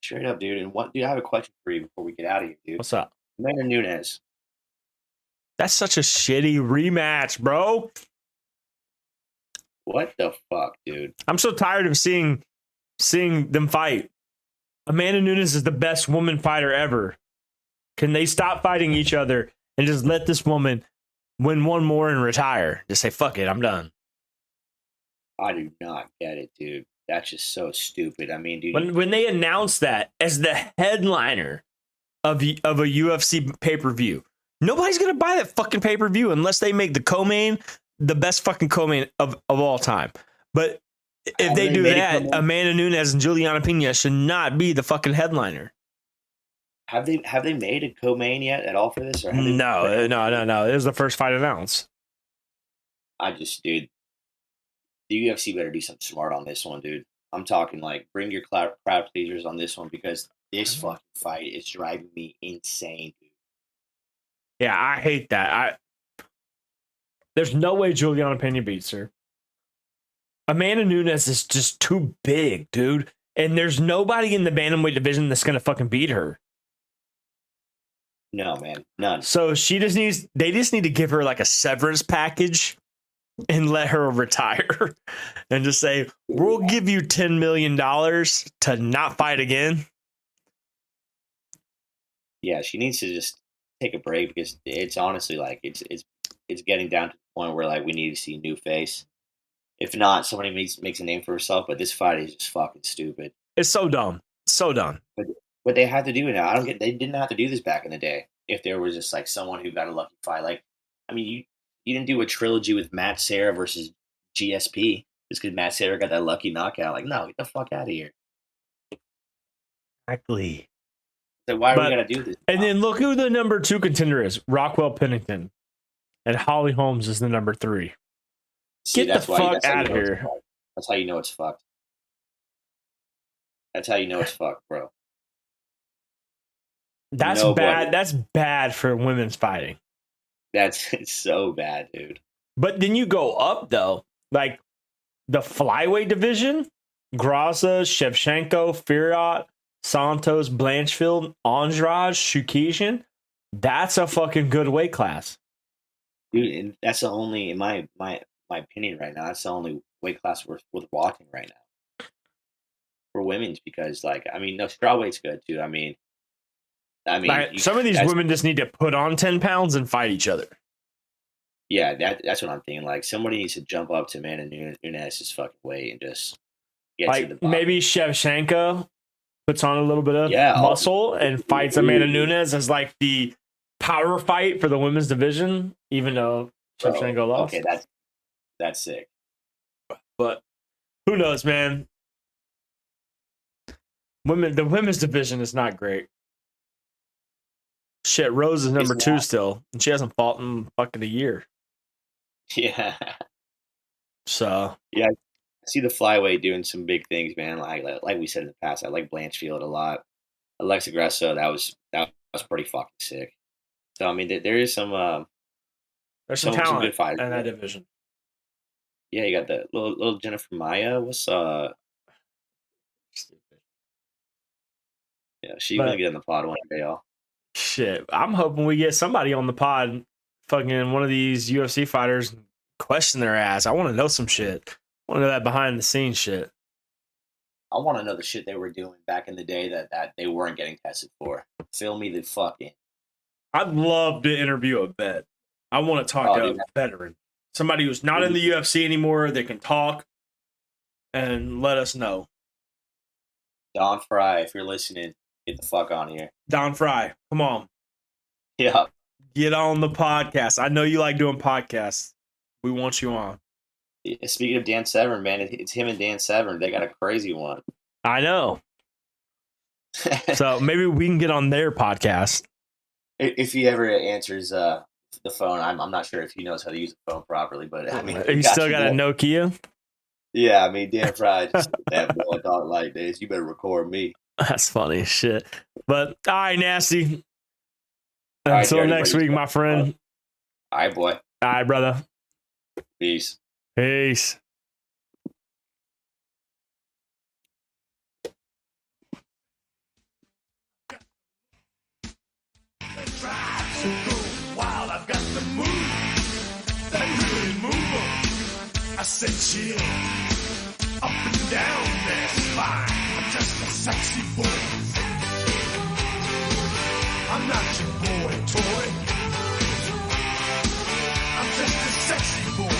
Straight up, dude. And dude, I have a question for you before we get out of here, dude. What's up? Amanda Nunes. That's such a shitty rematch, bro. What the fuck, dude? I'm so tired of seeing them fight. Amanda Nunes is the best woman fighter ever. Can they stop fighting each other and just let this woman win one more and retire? Just say, fuck it, I'm done. I do not get it, dude. That's just so stupid. I mean, dude. When they announced that as the headliner of a UFC pay-per-view, nobody's going to buy that fucking pay-per-view unless they make the co-main the best fucking co-main of all time. But if they do that, Amanda Nunes and Juliana Pena should not be the fucking headliner. Have they made a co-main yet at all for this? Or No. It was the first fight announced. Dude, the UFC better do something smart on this one, dude. I'm talking like bring your crowd pleasers on this one because this fucking fight is driving me insane, dude. Yeah, I hate that. There's no way Juliana Pena beats her. Amanda Nunes is just too big, dude. And there's nobody in the bantamweight division that's gonna fucking beat her. No, man, none. So they just need to give her like a severance package and let her retire and just say, we'll give you $10 million to not fight again. Yeah, she needs to just take a break because it's honestly like it's getting down to the point where like we need to see a new face. If not, somebody makes a name for herself, but this fight is just fucking stupid. It's so dumb. So dumb. But they have to do it now. They didn't have to do this back in the day. If there was just like someone who got a lucky fight, like I mean, you didn't do a trilogy with Matt Serra versus GSP just because Matt Serra got that lucky knockout. Like, no, get the fuck out of here. Exactly. So why are we gonna do this? And then look who the number 2 contender is: Rockwell Pennington, and Holly Holmes is the number 3. Get the fuck out of here. That's how you know it's fucked. That's how you know it's fucked, bro. That's bad. That's bad for women's fighting. It's so bad, dude. But then you go up though, like the flyweight division: Graza, Shevchenko, Firat, Santos, Blanchfield, Andrade, Shukishin. That's a fucking good weight class, dude. And that's the only, in my opinion, right now. That's the only weight class worth watching right now for women's because, like, I mean, no, strawweight's good too. I mean, like, some of these women just need to put on 10 pounds and fight each other. Yeah, that's what I'm thinking. Like, somebody needs to jump up to Amanda Nunes' fucking weight and just get to the bottom. Maybe Shevchenko puts on a little bit of muscle and fights Amanda Nunes as like the power fight for the women's division, even though Shevchenko lost. Okay, that's sick. But who knows, man? The women's division is not great. Shit, Rose is number 2 still, and she hasn't fought in fucking a year. Yeah. So yeah, I see the flyweight doing some big things, man. Like we said in the past, I like Blanchfield a lot. Alexa Grasso, that was pretty fucking sick. So I mean, there is some there's some talent good fighters in that division. Yeah, you got the little Jennifer Maya. What's Yeah, she's gonna get in the pod one day, y'all. Shit, I'm hoping we get somebody on the pod, fucking one of these UFC fighters, question their ass. I want to know some shit. I want to know that behind the scenes shit. I want to know the shit they were doing back in the day that they weren't getting tested for. Fill me the fuck in. I'd love to interview a vet. I want to talk to a veteran. Somebody who's not in the UFC anymore that can talk and let us know. Don Fry, if you're listening, get the fuck on here. Don Fry, come on. Yeah. Get on the podcast. I know you like doing podcasts. We want you on. Yeah, speaking of Dan Severn, man, it's him and Dan Severn. They got a crazy one. I know. So maybe we can get on their podcast. If he ever answers the phone, I'm not sure if he knows how to use the phone properly, but I mean, you still got a Nokia? Yeah, I mean, Dan Fry just that boy dog like this. You better record me. That's funny as shit. But all right, Nasty. All Until right, next week, my friend. All right, boy. All right, brother. Peace. Peace. Wild, I've got the move that really move 'em. I said chill, up and down their spine. I'm just a sexy boy. I'm not your boy toy. I'm just a sexy boy.